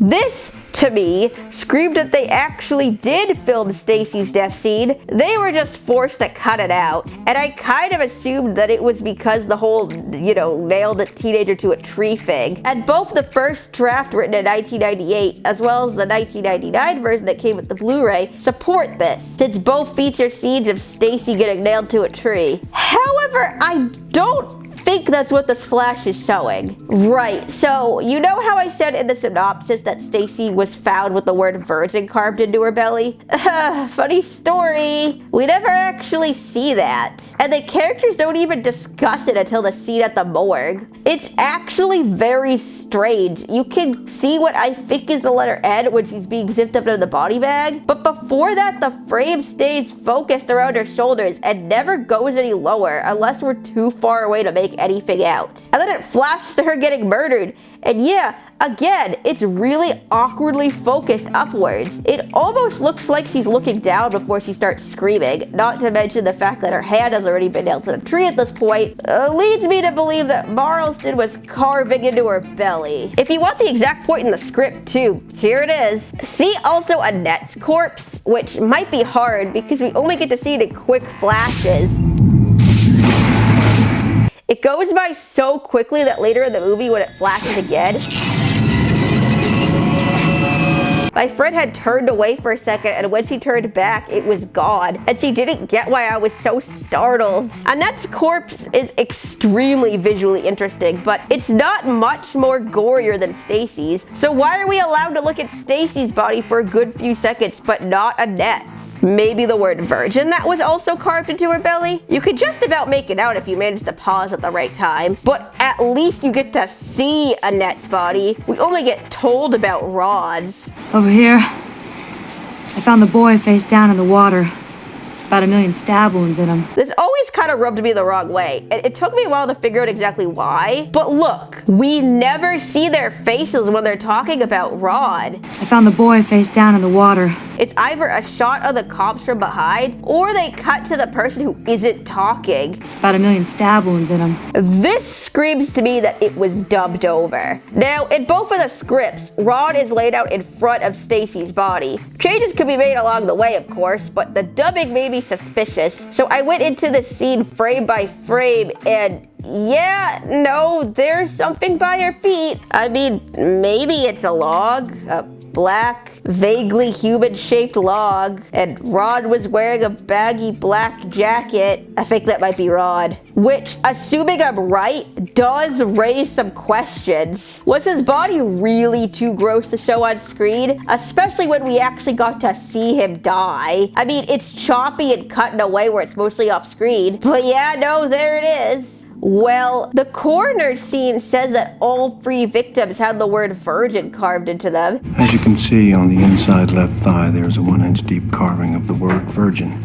This, to me, screamed that they actually did film Stacy's death scene. They were just forced to cut it out. And I kind of assumed that it was because the whole, nailed a teenager to a tree thing. And both the first draft written in 1998, as well as the 1999 version that came with the Blu-ray, support this, since both feature scenes of Stacy getting nailed to a tree. However, I don't think that's what this flash is showing. Right, so you know how I said in the synopsis that Stacy was found with the word virgin carved into her belly? Funny story. We never actually see that. And the characters don't even discuss it until the scene at the morgue. It's actually very strange. You can see what I think is the letter N when she's being zipped up in the body bag, but before that the frame stays focused around her shoulders and never goes any lower unless we're too far away to make anything out. And then it flashes to her getting murdered, and yeah, again, it's really awkwardly focused upwards. It almost looks like she's looking down before she starts screaming, not to mention the fact that her hand has already been nailed to the tree at this point, leads me to believe that Marlston was carving into her belly. If you want the exact point in the script too, here it is. See also Annette's corpse, which might be hard because we only get to see it in quick flashes. It goes by so quickly that later in the movie when it flashes again, my friend had turned away for a second, and when she turned back, it was gone. And she didn't get why I was so startled. Annette's corpse is extremely visually interesting, but it's not much more gorier than Stacy's. So why are we allowed to look at Stacy's body for a good few seconds, but not Annette's? Maybe the word virgin that was also carved into her belly? You could just about make it out if you manage to pause at the right time, but at least you get to see Annette's body. We only get told about Rod's. Over here, I found the boy face down in the water. About 1 million stab wounds in him. This always kind of rubbed me the wrong way. It took me a while to figure out exactly why. But look, we never see their faces when they're talking about Rod. I found the boy face down in the water. It's either a shot of the cops from behind, or they cut to the person who isn't talking. About 1 million stab wounds in him. This screams to me that it was dubbed over. Now, in both of the scripts, Rod is laid out in front of Stacy's body. Changes could be made along the way, of course, but the dubbing made me suspicious. So I went into the scene frame by frame, and yeah, no, there's something by her feet. I mean, maybe it's a log, a black, vaguely human-shaped log, and Rod was wearing a baggy black jacket. I think that might be Rod. Which, assuming I'm right, does raise some questions. Was his body really too gross to show on screen? Especially when we actually got to see him die. I mean, it's choppy and cut in a way where it's mostly off screen. But yeah, no, there it is. Well, the coroner scene says that all 3 victims had the word virgin carved into them. As you can see on the inside left thigh, there's a 1-inch deep carving of the word virgin.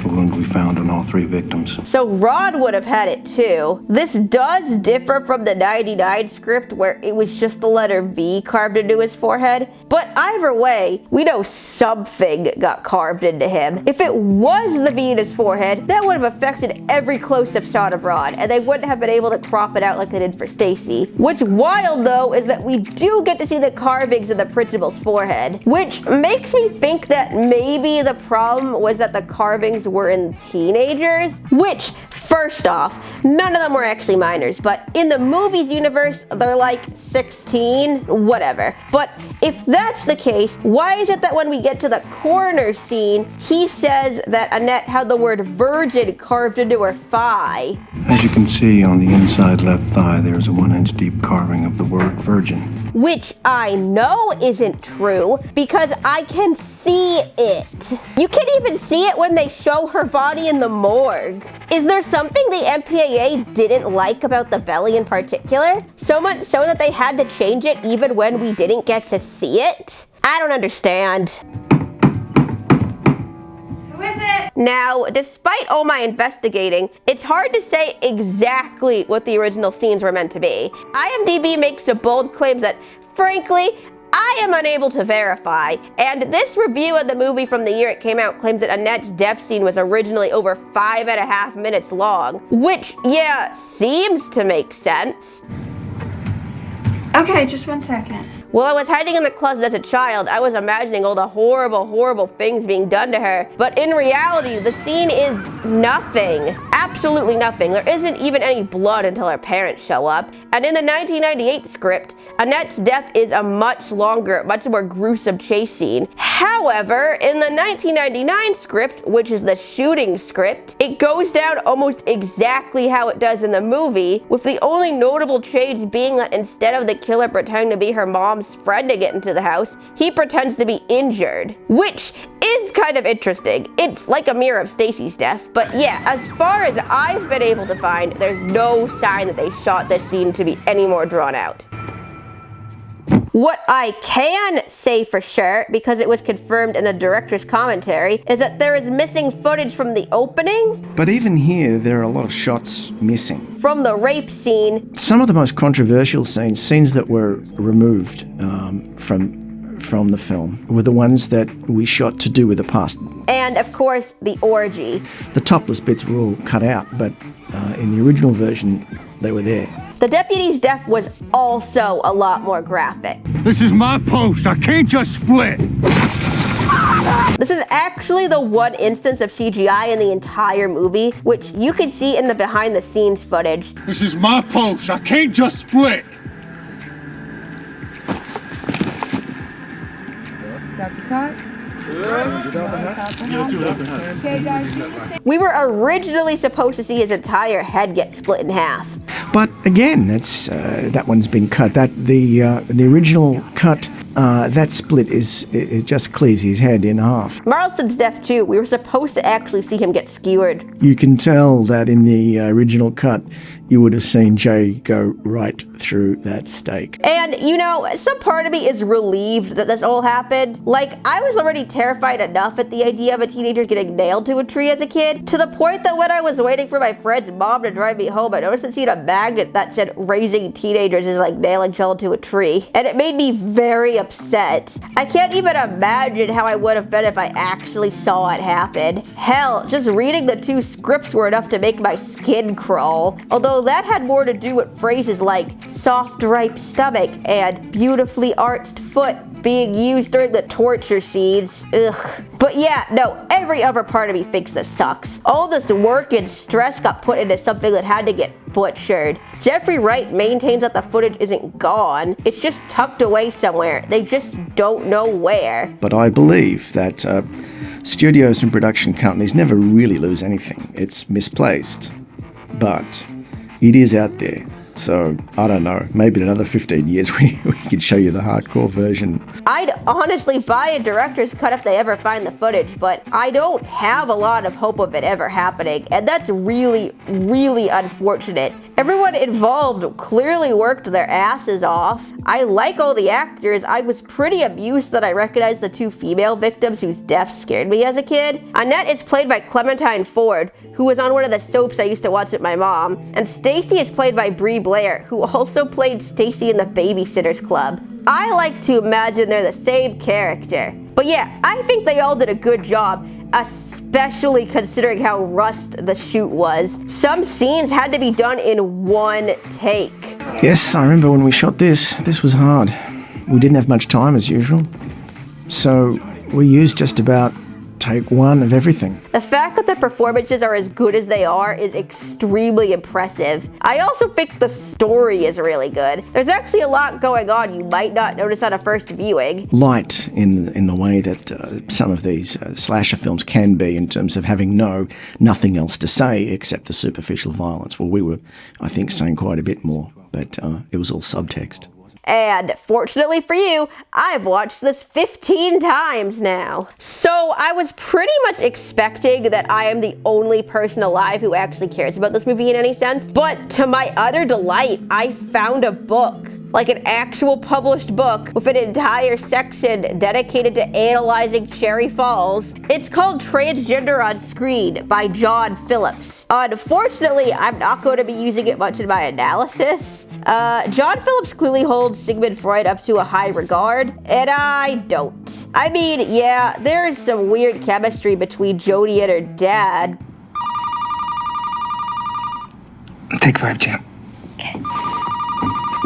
The wound we found on all 3 victims. So Rod would have had it too. This does differ from the 99 script where it was just the letter V carved into his forehead. But either way, we know something got carved into him. If it was the V in his forehead, that would have affected every close-up shot of Rod, and they wouldn't have been able to crop it out like they did for Stacy. What's wild though is that we do get to see the carvings in the principal's forehead, which makes me think that maybe the problem was that the carvings were in teenagers, which, first off, none of them were actually minors, but in the movie's universe, they're like 16, whatever. But if that's the case, why is it that when we get to the coroner scene, he says that Annette had the word virgin carved into her thigh? As you can see on the inside left thigh, there's a 1-inch deep carving of the word virgin. Which I know isn't true because I can see it. You can't even see it when they show her body in the morgue. Is there something the MPAA didn't like about the belly in particular? So much so that they had to change it even when we didn't get to see it? I don't understand. Who is it? Now, despite all my investigating, it's hard to say exactly what the original scenes were meant to be. IMDb makes some bold claims that, frankly, I am unable to verify, and this review of the movie from the year it came out claims that Annette's death scene was originally over 5.5 minutes long, which, yeah, seems to make sense. Okay, just 1 second. While I was hiding in the closet as a child, I was imagining all the horrible, horrible things being done to her. But in reality, the scene is nothing. Absolutely nothing. There isn't even any blood until her parents show up. And in the 1998 script, Annette's death is a much longer, much more gruesome chase scene. However, in the 1999 script, which is the shooting script, it goes down almost exactly how it does in the movie, with the only notable change being that instead of the killer pretending to be her mom's friend to get into the house, he pretends to be injured, which is kind of interesting. It's like a mirror of Stacy's death, but yeah, as far as I've been able to find, there's no sign that they shot this scene to be any more drawn out. What I can say for sure, because it was confirmed in the director's commentary, is that there is missing footage from the opening. But even here, there are a lot of shots missing. From the rape scene. Some of the most controversial scenes that were removed from the film, were the ones that we shot to do with the past. And, of course, the orgy. The topless bits were all cut out, but in the original version, they were there. The deputy's death was also a lot more graphic. This is my post. I can't just split. This is actually the one instance of CGI in the entire movie, which you can see in the behind-the-scenes footage. This is my post. I can't just split. We were originally supposed to see his entire head get split in half. But again, that one's been cut. The original cut, that split it just cleaves his head in half. Marlston's death too. We were supposed to actually see him get skewered. You can tell that in the original cut, you would have seen Jay go right through that stake. And, you know, some part of me is relieved that this all happened. Like, I was already terrified enough at the idea of a teenager getting nailed to a tree as a kid, to the point that when I was waiting for my friend's mom to drive me home, I noticed that she had a magnet that said raising teenagers is like nailing children to a tree. And it made me very upset. I can't even imagine how I would have been if I actually saw it happen. Hell, just reading the two scripts were enough to make my skin crawl. Although that had more to do with phrases like soft, ripe stomach and beautifully arched foot being used during the torture scenes. Ugh. But yeah, no, every other part of me thinks this sucks. All this work and stress got put into something that had to get butchered. Jeffrey Wright maintains that the footage isn't gone. It's just tucked away somewhere. They just don't know where. But I believe that studios and production companies never really lose anything. It's misplaced. But it is out there. So, I don't know, maybe in another 15 years we can show you the hardcore version. I'd honestly buy a director's cut if they ever find the footage, but I don't have a lot of hope of it ever happening, and that's really, really unfortunate. Everyone involved clearly worked their asses off. I like all the actors. I was pretty amused that I recognized the two female victims whose deaths scared me as a kid. Annette is played by Clementine Ford, who was on one of the soaps I used to watch with my mom, and Stacy is played by Brie Blair, who also played Stacy in the Babysitters Club. I like to imagine they're the same character. But yeah, I think they all did a good job, especially considering how rushed the shoot was. Some scenes had to be done in one take. Yes, I remember when we shot this. This was hard. We didn't have much time as usual. So we used just about take one of everything. The fact that the performances are as good as they are is extremely impressive. I also think the story is really good. There's actually a lot going on you might not notice on a first viewing. Light in the way that some of these slasher films can be in terms of having nothing else to say except the superficial violence. Well, we were, I think, saying quite a bit more, but it was all subtext. And fortunately for you, I've watched this 15 times now. So I was pretty much expecting that I am the only person alive who actually cares about this movie in any sense. But to my utter delight, I found a book. Like an actual published book with an entire section dedicated to analyzing Cherry Falls. It's called Transgender on Screen by John Phillips. Unfortunately, I'm not going to be using it much in my analysis. John Phillips clearly holds Sigmund Freud up to a high regard, and I don't. I mean, yeah, there's some weird chemistry between Jodie and her dad. Take 5, champ. Okay.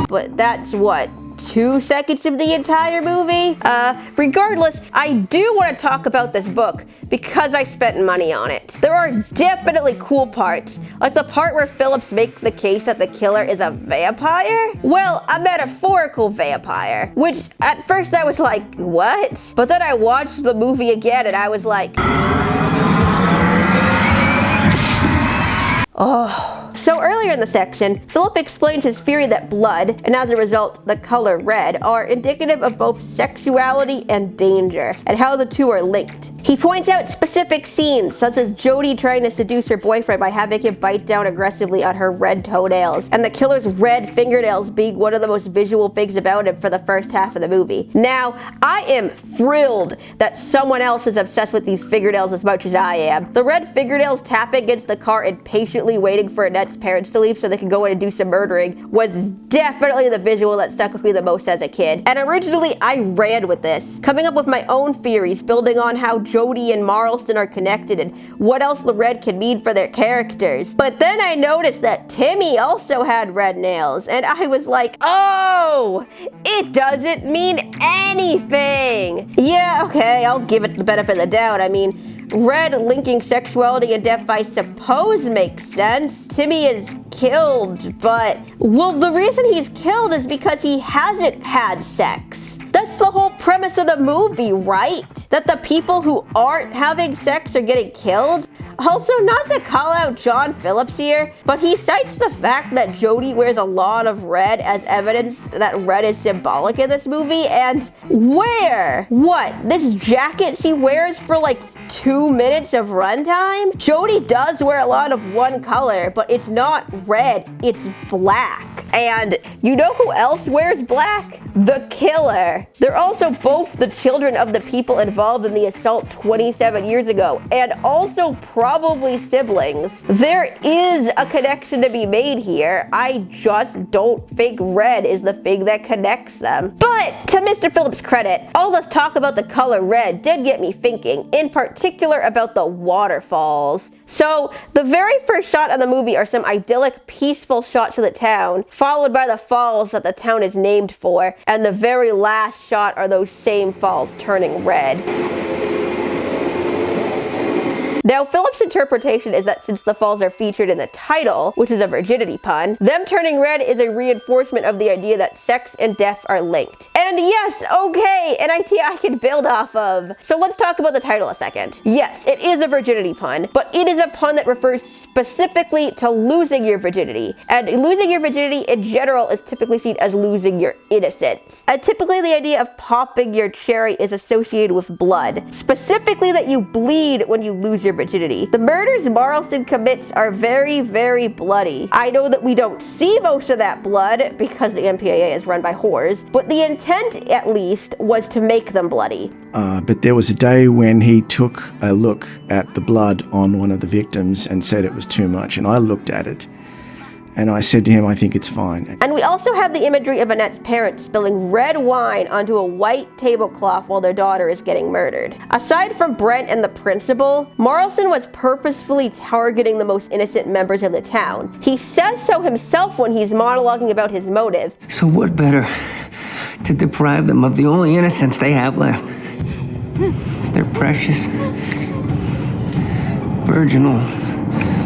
But that's what, 2 seconds of the entire movie? Regardless, I do want to talk about this book because I spent money on it. There are definitely cool parts, like the part where Phillips makes the case that the killer is a vampire? Well, a metaphorical vampire, which at first I was like, what? But then I watched the movie again and I was like, oh. So earlier in the section, Philip explains his theory that blood, and as a result, the color red, are indicative of both sexuality and danger, and how the two are linked. He points out specific scenes, such as Jody trying to seduce her boyfriend by having him bite down aggressively on her red toenails, and the killer's red fingernails being one of the most visual things about him for the first half of the movie. Now, I am thrilled that someone else is obsessed with these fingernails as much as I am. The red fingernails tapping against the car and patiently waiting for Annette's parents to leave so they can go in and do some murdering was definitely the visual that stuck with me the most as a kid. And originally, I ran with this, coming up with my own theories, building on how Jody and Marlston are connected and what else the red can mean for their characters. But then I noticed that Timmy also had red nails, and I was like, oh, it doesn't mean anything. Yeah, okay, I'll give it the benefit of the doubt. I mean, red linking sexuality and death, I suppose, makes sense. Timmy is killed, but, well, the reason he's killed is because he hasn't had sex. That's the whole premise of the movie, right? That the people who aren't having sex are getting killed? Also, not to call out John Phillips here, but he cites the fact that Jody wears a lot of red as evidence that red is symbolic in this movie, and where? What? This jacket she wears for like 2 minutes of runtime? Jody does wear a lot of one color, but it's not red, it's black. And you know who else wears black? The killer. They're also both the children of the people involved in the assault 27 years ago, and also probably siblings. There is a connection to be made here. I just don't think red is the thing that connects them. But to Mr. Phillips' credit, all this talk about the color red did get me thinking, in particular about the waterfalls. So the very first shot of the movie are some idyllic, peaceful shots of the town, followed by the falls that the town is named for, and the very last shot are those same falls turning red. Now, Phillips' interpretation is that since the falls are featured in the title, which is a virginity pun, them turning red is a reinforcement of the idea that sex and death are linked. And yes, okay, an idea I can build off of. So let's talk about the title a second. Yes, it is a virginity pun, but it is a pun that refers specifically to losing your virginity. And losing your virginity in general is typically seen as losing your innocence. And typically the idea of popping your cherry is associated with blood, specifically that you bleed when you lose your virginity. The murders Marlston commits are very, very bloody. I know that we don't see most of that blood because the MPAA is run by whores, but the intent, at least, was to make them bloody. But there was a day when he took a look at the blood on one of the victims and said it was too much, and I looked at it and I said to him, I think it's fine. And we also have the imagery of Annette's parents spilling red wine onto a white tablecloth while their daughter is getting murdered. Aside from Brent and the principal, Marlston was purposefully targeting the most innocent members of the town. He says so himself when he's monologuing about his motive. So what better to deprive them of the only innocence they have left? Their precious, virginal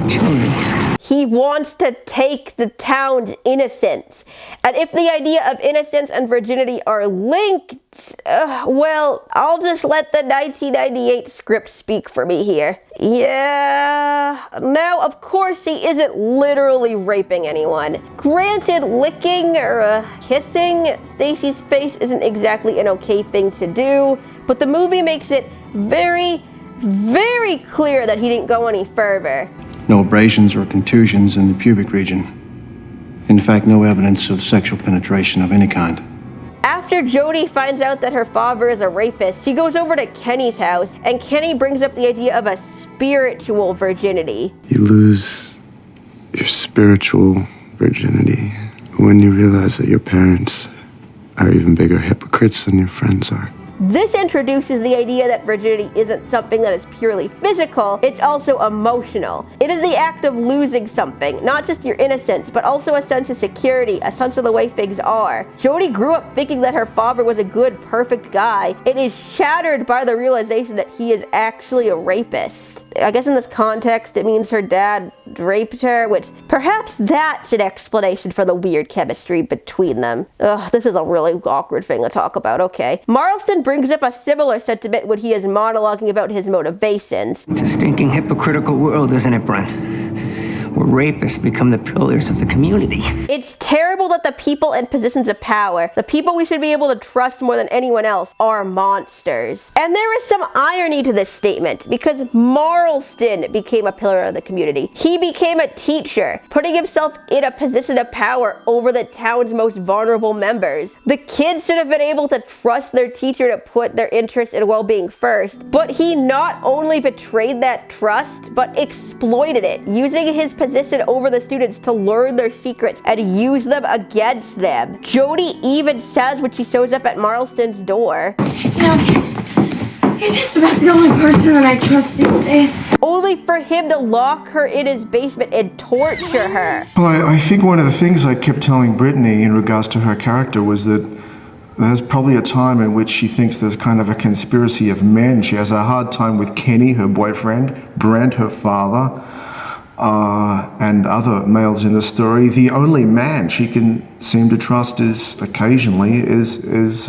children. He wants to take the town's innocence. And if the idea of innocence and virginity are linked, well, I'll just let the 1998 script speak for me here. Yeah. Now, of course, he isn't literally raping anyone. Granted, licking or kissing Stacy's face isn't exactly an okay thing to do, but the movie makes it very, very clear that he didn't go any further. No abrasions or contusions in the pubic region. In fact, no evidence of sexual penetration of any kind. After Jody finds out that her father is a rapist, she goes over to Kenny's house, and Kenny brings up the idea of a spiritual virginity. You lose your spiritual virginity when you realize that your parents are even bigger hypocrites than your friends are. This introduces the idea that virginity isn't something that is purely physical, it's also emotional. It is the act of losing something, not just your innocence, but also a sense of security, a sense of the way things are. Jody grew up thinking that her father was a good, perfect guy. It is shattered by the realization that he is actually a rapist. I guess in this context, it means her dad raped her, which perhaps that's an explanation for the weird chemistry between them. Ugh, this is a really awkward thing to talk about, okay. Marlston brings up a similar sentiment when he is monologuing about his motivations. It's a stinking hypocritical world, isn't it, Brent? Where rapists become the pillars of the community. It's terrible that the people in positions of power, the people we should be able to trust more than anyone else, are monsters. And there is some irony to this statement, because Marlston became a pillar of the community. He became a teacher, putting himself in a position of power over the town's most vulnerable members. The kids should have been able to trust their teacher to put their interest and well-being first, but he not only betrayed that trust, but exploited it, using his position over the students to learn their secrets and use them against them. Jody even says when she shows up at Marlston's door, You know, you're just about the only person that I trust these days. Only for him to lock her in his basement and torture her. Well, I think one of the things I kept telling Brittany in regards to her character was that there's probably a time in which she thinks there's kind of a conspiracy of men. She has a hard time with Kenny, her boyfriend, Brent, her father, and other males in the story. The only man she can seem to trust is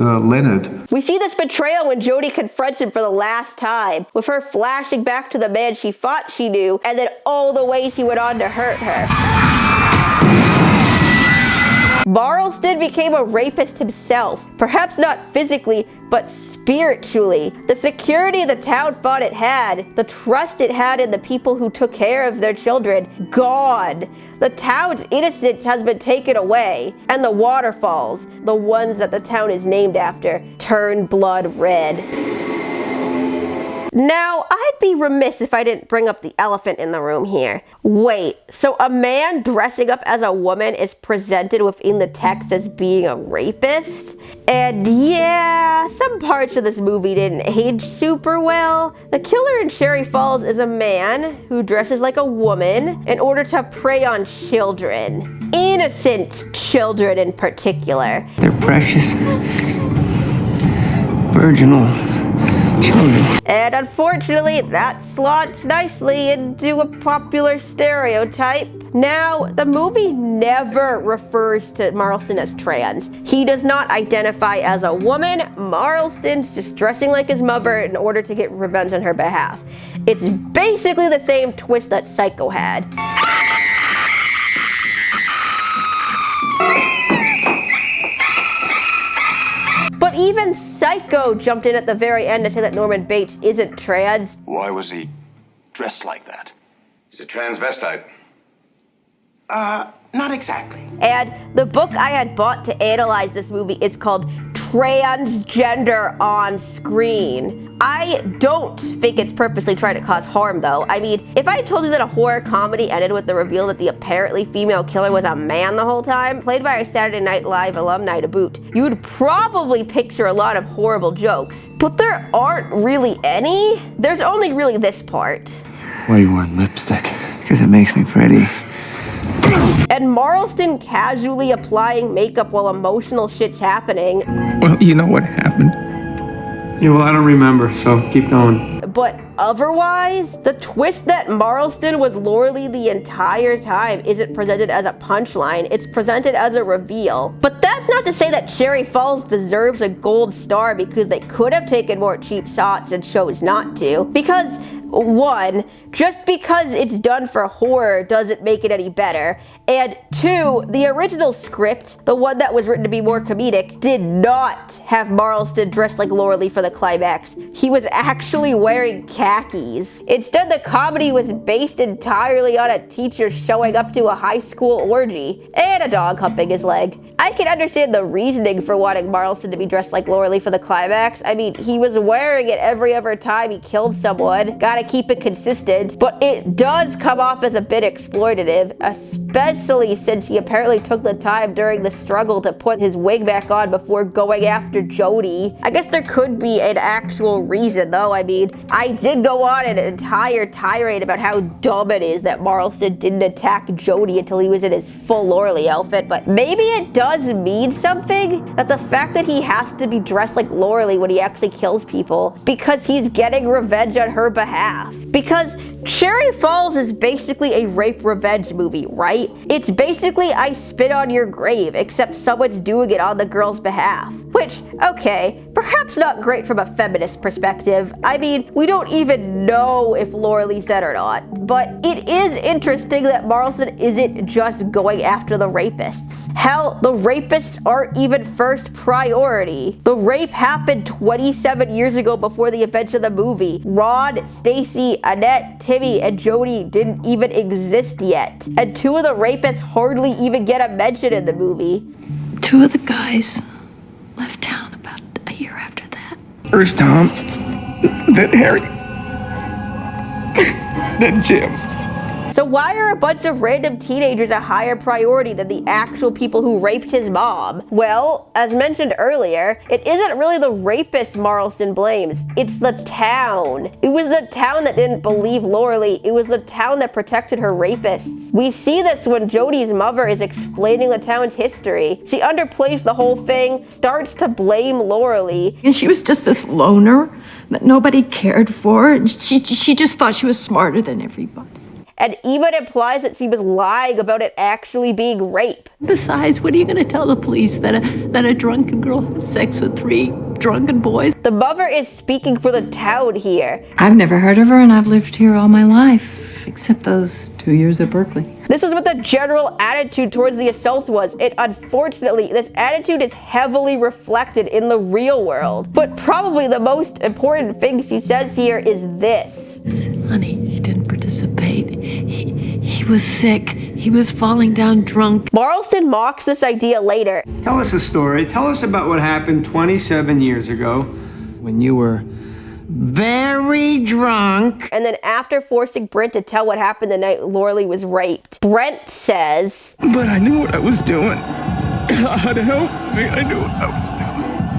Leonard. We see this betrayal when Jody confronts him for the last time, with her flashing back to the man she thought she knew, and then all the ways he went on to hurt her. Marlston became a rapist himself, perhaps not physically, but spiritually. The security the town thought it had, the trust it had in the people who took care of their children, gone. The town's innocence has been taken away, and the waterfalls, the ones that the town is named after, turn blood red. Now, I'd be remiss if I didn't bring up the elephant in the room here. Wait, so a man dressing up as a woman is presented within the text as being a rapist? And yeah, some parts of this movie didn't age super well. The killer in Cherry Falls is a man who dresses like a woman in order to prey on children. Innocent children in particular. They're precious, virginal children. And unfortunately, that slots nicely into a popular stereotype. Now, the movie never refers to Marlston as trans. He does not identify as a woman. Marlston's just dressing like his mother in order to get revenge on her behalf. It's basically the same twist that Psycho had. But even Psycho jumped in at the very end to say that Norman Bates isn't trans. Why was he dressed like that? He's a transvestite. Not exactly. And the book I had bought to analyze this movie is called Transgender on Screen. I don't think it's purposely trying to cause harm, though. I mean, if I told you that a horror comedy ended with the reveal that the apparently female killer was a man the whole time, played by a Saturday Night Live alumni to boot, you would probably picture a lot of horrible jokes. But there aren't really any. There's only really this part. Why are you wearing lipstick? Because it makes me pretty. And Marlston casually applying makeup while emotional shit's happening. Well, you know what happened. Yeah, well, I don't remember, so keep going. But otherwise, the twist that Marlston was Lorelei the entire time isn't presented as a punchline, it's presented as a reveal. But that's not to say that Cherry Falls deserves a gold star because they could have taken more cheap shots and chose not to. Because, one, just because it's done for horror doesn't make it any better. And two, the original script, the one that was written to be more comedic, did not have Marlston dressed like Lorelei for the climax. He was actually wearing khakis. Instead, the comedy was based entirely on a teacher showing up to a high school orgy and a dog humping his leg. I can understand the reasoning for wanting Marlston to be dressed like Lorelei for the climax. I mean, he was wearing it every other time he killed someone. Gotta keep it consistent. But it does come off as a bit exploitative, especially since he apparently took the time during the struggle to put his wig back on before going after Jody. I guess there could be an actual reason, though. I mean, I did go on an entire tirade about how dumb it is that Marlston didn't attack Jody until he was in his full Lorelei outfit, but maybe it does mean something, that the fact that he has to be dressed like Lorelei when he actually kills people because he's getting revenge on her behalf. Because Cherry Falls is basically a rape revenge movie, right? It's basically I Spit on Your Grave, except someone's doing it on the girl's behalf. Which, okay, perhaps not great from a feminist perspective. I mean, we don't even know if Laura Lee's dead or not. But it is interesting that Marlston isn't just going after the rapists. Hell, the rapists aren't even first priority. The rape happened 27 years ago before the events of the movie. Ron, Stacy, Annette, Timmy, and Jody didn't even exist yet. And two of the rapists hardly even get a mention in the movie. Two of the guys left town about a year after that. First Tom, then Harry, then Jim. So why are a bunch of random teenagers a higher priority than the actual people who raped his mom? Well, as mentioned earlier, it isn't really the rapist Marlston blames, it's the town. It was the town that didn't believe Laura Lee, it was the town that protected her rapists. We see this when Jody's mother is explaining the town's history. She underplays the whole thing, starts to blame Laura Lee. And she was just this loner that nobody cared for, and she just thought she was smarter than everybody. And even implies that she was lying about it actually being rape. Besides, what are you going to tell the police that a drunken girl had sex with 3 drunken boys? The mother is speaking for the town here. I've never heard of her, and I've lived here all my life, except those 2 years at Berkeley. This is what the general attitude towards the assault was. Unfortunately, this attitude is heavily reflected in the real world. But probably the most important thing she says here is this. Honey, he didn't participate. He was sick. He was falling down drunk. Marlston mocks this idea later. Tell us a story. Tell us about what happened 27 years ago. When you were very drunk. And then after forcing Brent to tell what happened the night Laura Lee was raped, Brent says, But I knew what I was doing. God help me, I knew what I was doing.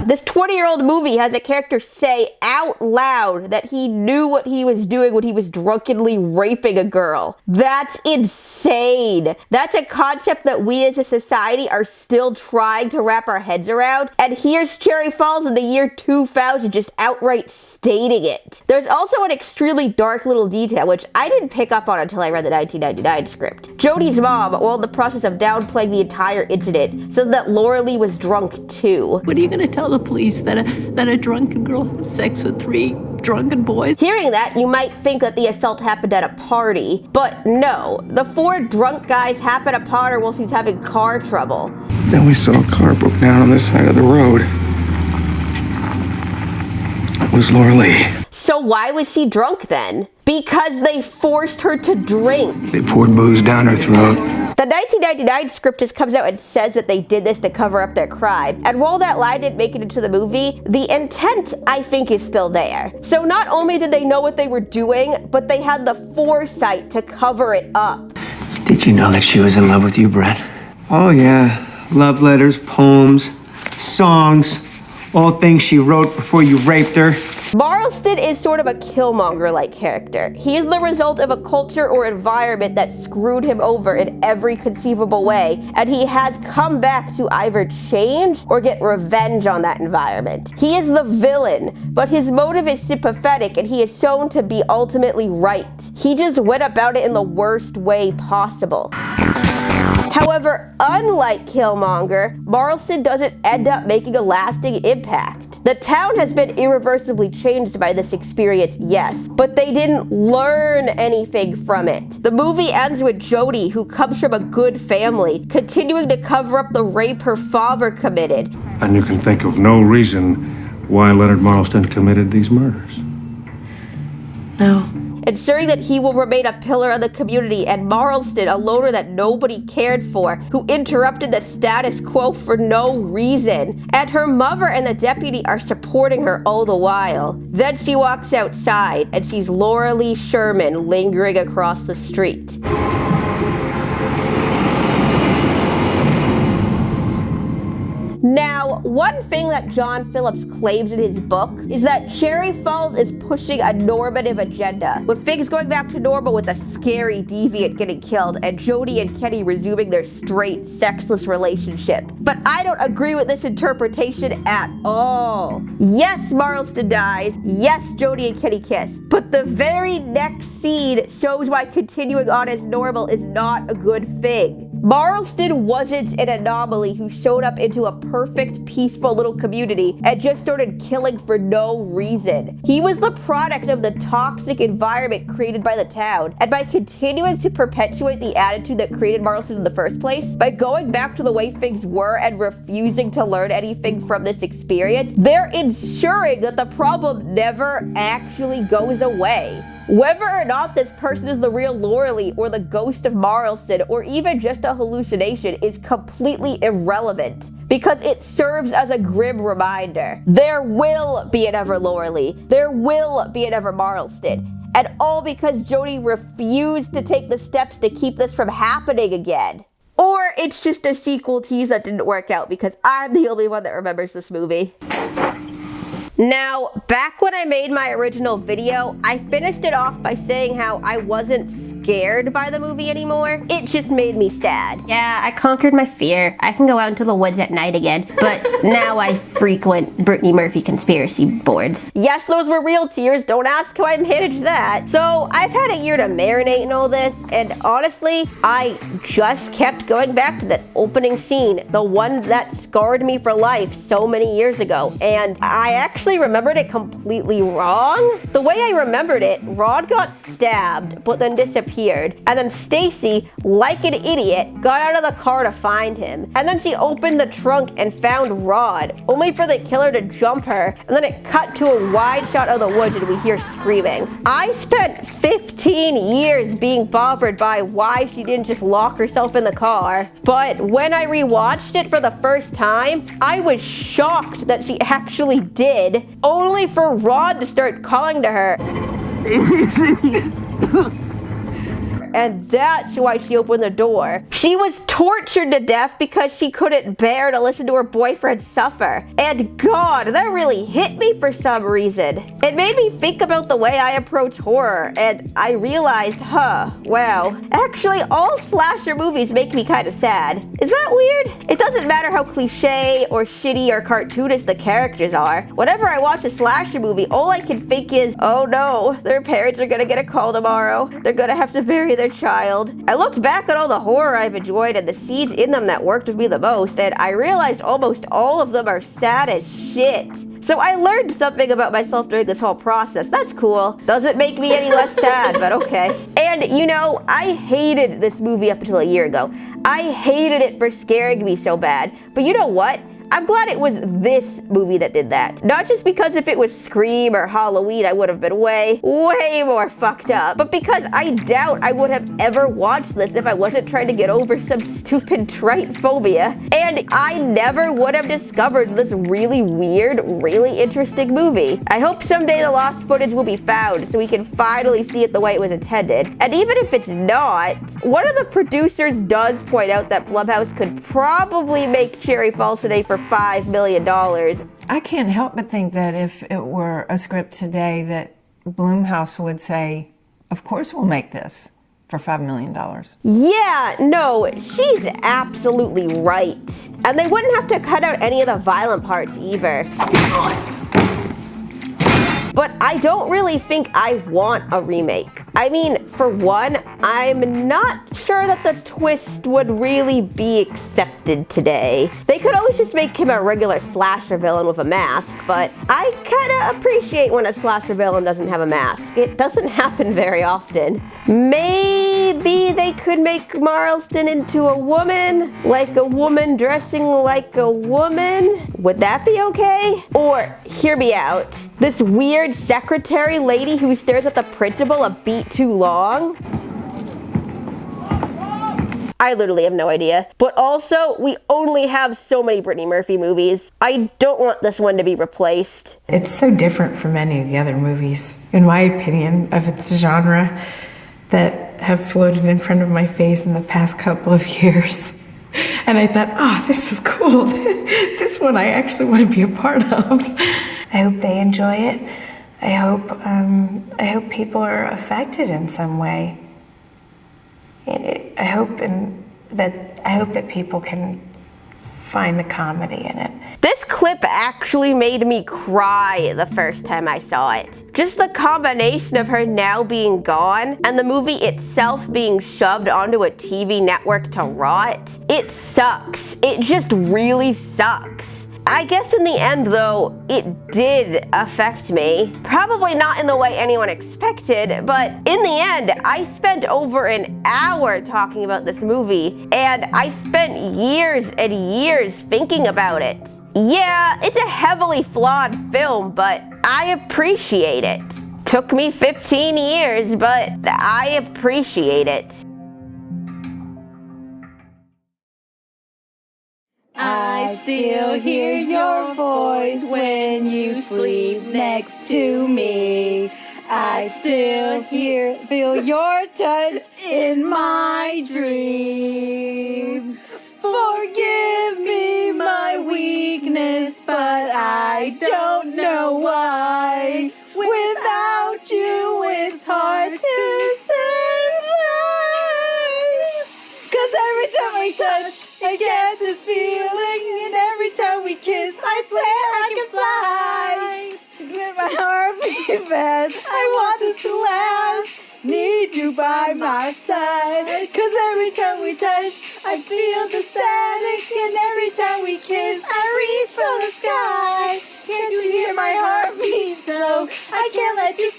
This 20-year-old movie has a character say out loud that he knew what he was doing when he was drunkenly raping a girl. That's insane. That's a concept that we as a society are still trying to wrap our heads around. And here's Cherry Falls in the year 2000 just outright stating it. There's also an extremely dark little detail, which I didn't pick up on until I read the 1999 script. Jody's mom, while in the process of downplaying the entire incident, says that Laura Lee was drunk too. What are you going to tell the police that a drunken girl had sex with 3 drunken boys? Hearing that, you might think that the assault happened at a party, but no. The 4 drunk guys happen upon her while she's having car trouble. Then we saw a car broke down on this side of the road. It was Laura Lee. So why was she drunk then? Because they forced her to drink. They poured booze down her throat. The 1999 script just comes out and says that they did this to cover up their crime. And while that line didn't make it into the movie, the intent, I think, is still there. So not only did they know what they were doing, but they had the foresight to cover it up. Did you know that she was in love with you, Brett? Oh, yeah. Love letters, poems, songs, all things she wrote before you raped her. Marlston is sort of a Killmonger-like character. He is the result of a culture or environment that screwed him over in every conceivable way, and he has come back to either change or get revenge on that environment. He is the villain, but his motive is sympathetic and he is shown to be ultimately right. He just went about it in the worst way possible. However, unlike Killmonger, Marlston doesn't end up making a lasting impact. The town has been irreversibly changed by this experience, yes, but they didn't learn anything from it. The movie ends with Jody, who comes from a good family, continuing to cover up the rape her father committed. And you can think of no reason why Leonard Marlston committed these murders? No. Ensuring that he will remain a pillar of the community, and Marlston, a loner that nobody cared for, who interrupted the status quo for no reason. And her mother and the deputy are supporting her all the while. Then she walks outside and sees Laura Lee Sherman lingering across the street. Now, one thing that John Phillips claims in his book is that Cherry Falls is pushing a normative agenda, with things going back to normal with a scary deviant getting killed and Jodie and Kenny resuming their straight, sexless relationship. But I don't agree with this interpretation at all. Yes, Marlston dies. Yes, Jodie and Kenny kiss. But the very next scene shows why continuing on as normal is not a good thing. Marlston wasn't an anomaly who showed up into a perfect, peaceful little community and just started killing for no reason. He was the product of the toxic environment created by the town, and by continuing to perpetuate the attitude that created Marlston in the first place, by going back to the way things were and refusing to learn anything from this experience, they're ensuring that the problem never actually goes away. Whether or not this person is the real Lauralee or the ghost of Marlston or even just a hallucination is completely irrelevant, because it serves as a grim reminder. There will be an ever Lauralee. There will be an ever Marlston. And all because Jodie refused to take the steps to keep this from happening again. Or it's just a sequel tease that didn't work out because I'm the only one that remembers this movie. Now, back when I made my original video, I finished it off by saying how I wasn't scared by the movie anymore. It just made me sad. Yeah, I conquered my fear. I can go out into the woods at night again, but now I frequent Brittany Murphy conspiracy boards. Yes, those were real tears. Don't ask how I managed that. So I've had a year to marinate in all this, and honestly, I just kept going back to that opening scene, the one that scarred me for life so many years ago, and I actually remembered it completely wrong. The way I remembered it, Rod got stabbed, but then disappeared. And then Stacy, like an idiot, got out of the car to find him. And then she opened the trunk and found Rod, only for the killer to jump her. And then it cut to a wide shot of the woods and we hear screaming. I spent 15 years being bothered by why she didn't just lock herself in the car. But when I rewatched it for the first time, I was shocked that she actually did, only for Rod to start calling to her. And that's why she opened the door. She was tortured to death because she couldn't bear to listen to her boyfriend suffer. And God, that really hit me for some reason. It made me think about the way I approach horror, and I realized, wow, actually all slasher movies make me kind of sad. Is that weird? It doesn't matter how cliche or shitty or cartoonish the characters are. Whenever I watch a slasher movie, all I can think is, oh no, their parents are gonna get a call tomorrow. They're gonna have to bury their child. I looked back at all the horror I've enjoyed and the scenes in them that worked with me the most, and I realized almost all of them are sad as shit. So I learned something about myself during this whole process. That's cool. Doesn't make me any less sad, but okay. And you know, I hated this movie up until a year ago. I hated it for scaring me so bad. But you know what? I'm glad it was this movie that did that. Not just because if it was Scream or Halloween, I would have been way more fucked up, but because I doubt I would have ever watched this if I wasn't trying to get over some stupid trite phobia. And I never would have discovered this really weird, really interesting movie. I hope someday the lost footage will be found so we can finally see it the way it was intended. And even if it's not, one of the producers does point out that Blumhouse could probably make Cherry Falls today for $5 million. I can't help but think that if it were a script today, that Blumhouse would say, of course we'll make this for $5 million. Yeah, no, she's absolutely right. And they wouldn't have to cut out any of the violent parts either. But I don't really think I want a remake. I mean, for one, I'm not sure that the twist would really be accepted today. They could always just make him a regular slasher villain with a mask, but I kinda appreciate when a slasher villain doesn't have a mask. It doesn't happen very often. Maybe they could make Marlston into a woman, like a woman dressing like a woman. Would that be okay? Or, hear me out, this weird secretary lady who stares at the principal a beat too long? I literally have no idea. But also, we only have so many Brittany Murphy movies. I don't want this one to be replaced. It's so different from any of the other movies, in my opinion, of its genre, that have floated in front of my face in the past couple of years. And I thought, oh, this is cool. This one I actually want to be a part of. I hope they enjoy it. I hope people are affected in some way. I hope that people can find the comedy in it. This clip actually made me cry the first time I saw it. Just the combination of her now being gone and the movie itself being shoved onto a TV network to rot, it sucks. It just really sucks. I guess in the end though, it did affect me. Probably not in the way anyone expected, but in the end, I spent over an hour talking about this movie, and I spent years and years thinking about it. Yeah, it's a heavily flawed film, but I appreciate it. Took me 15 years, but I appreciate it. I still hear your voice when you sleep next to me. I still feel your touch in my dreams. Forgive me my weakness, but I don't know why. Without you, it's hard to say. 'Cause every time we touch, I get this feeling, and every time we kiss, I swear I can fly. Let my heart beat fast, I want this to last. Need you by my side, 'cause every time we touch, I feel the static, and every time we kiss, I reach for the sky. Can't you hear my heart beat so? I can't let you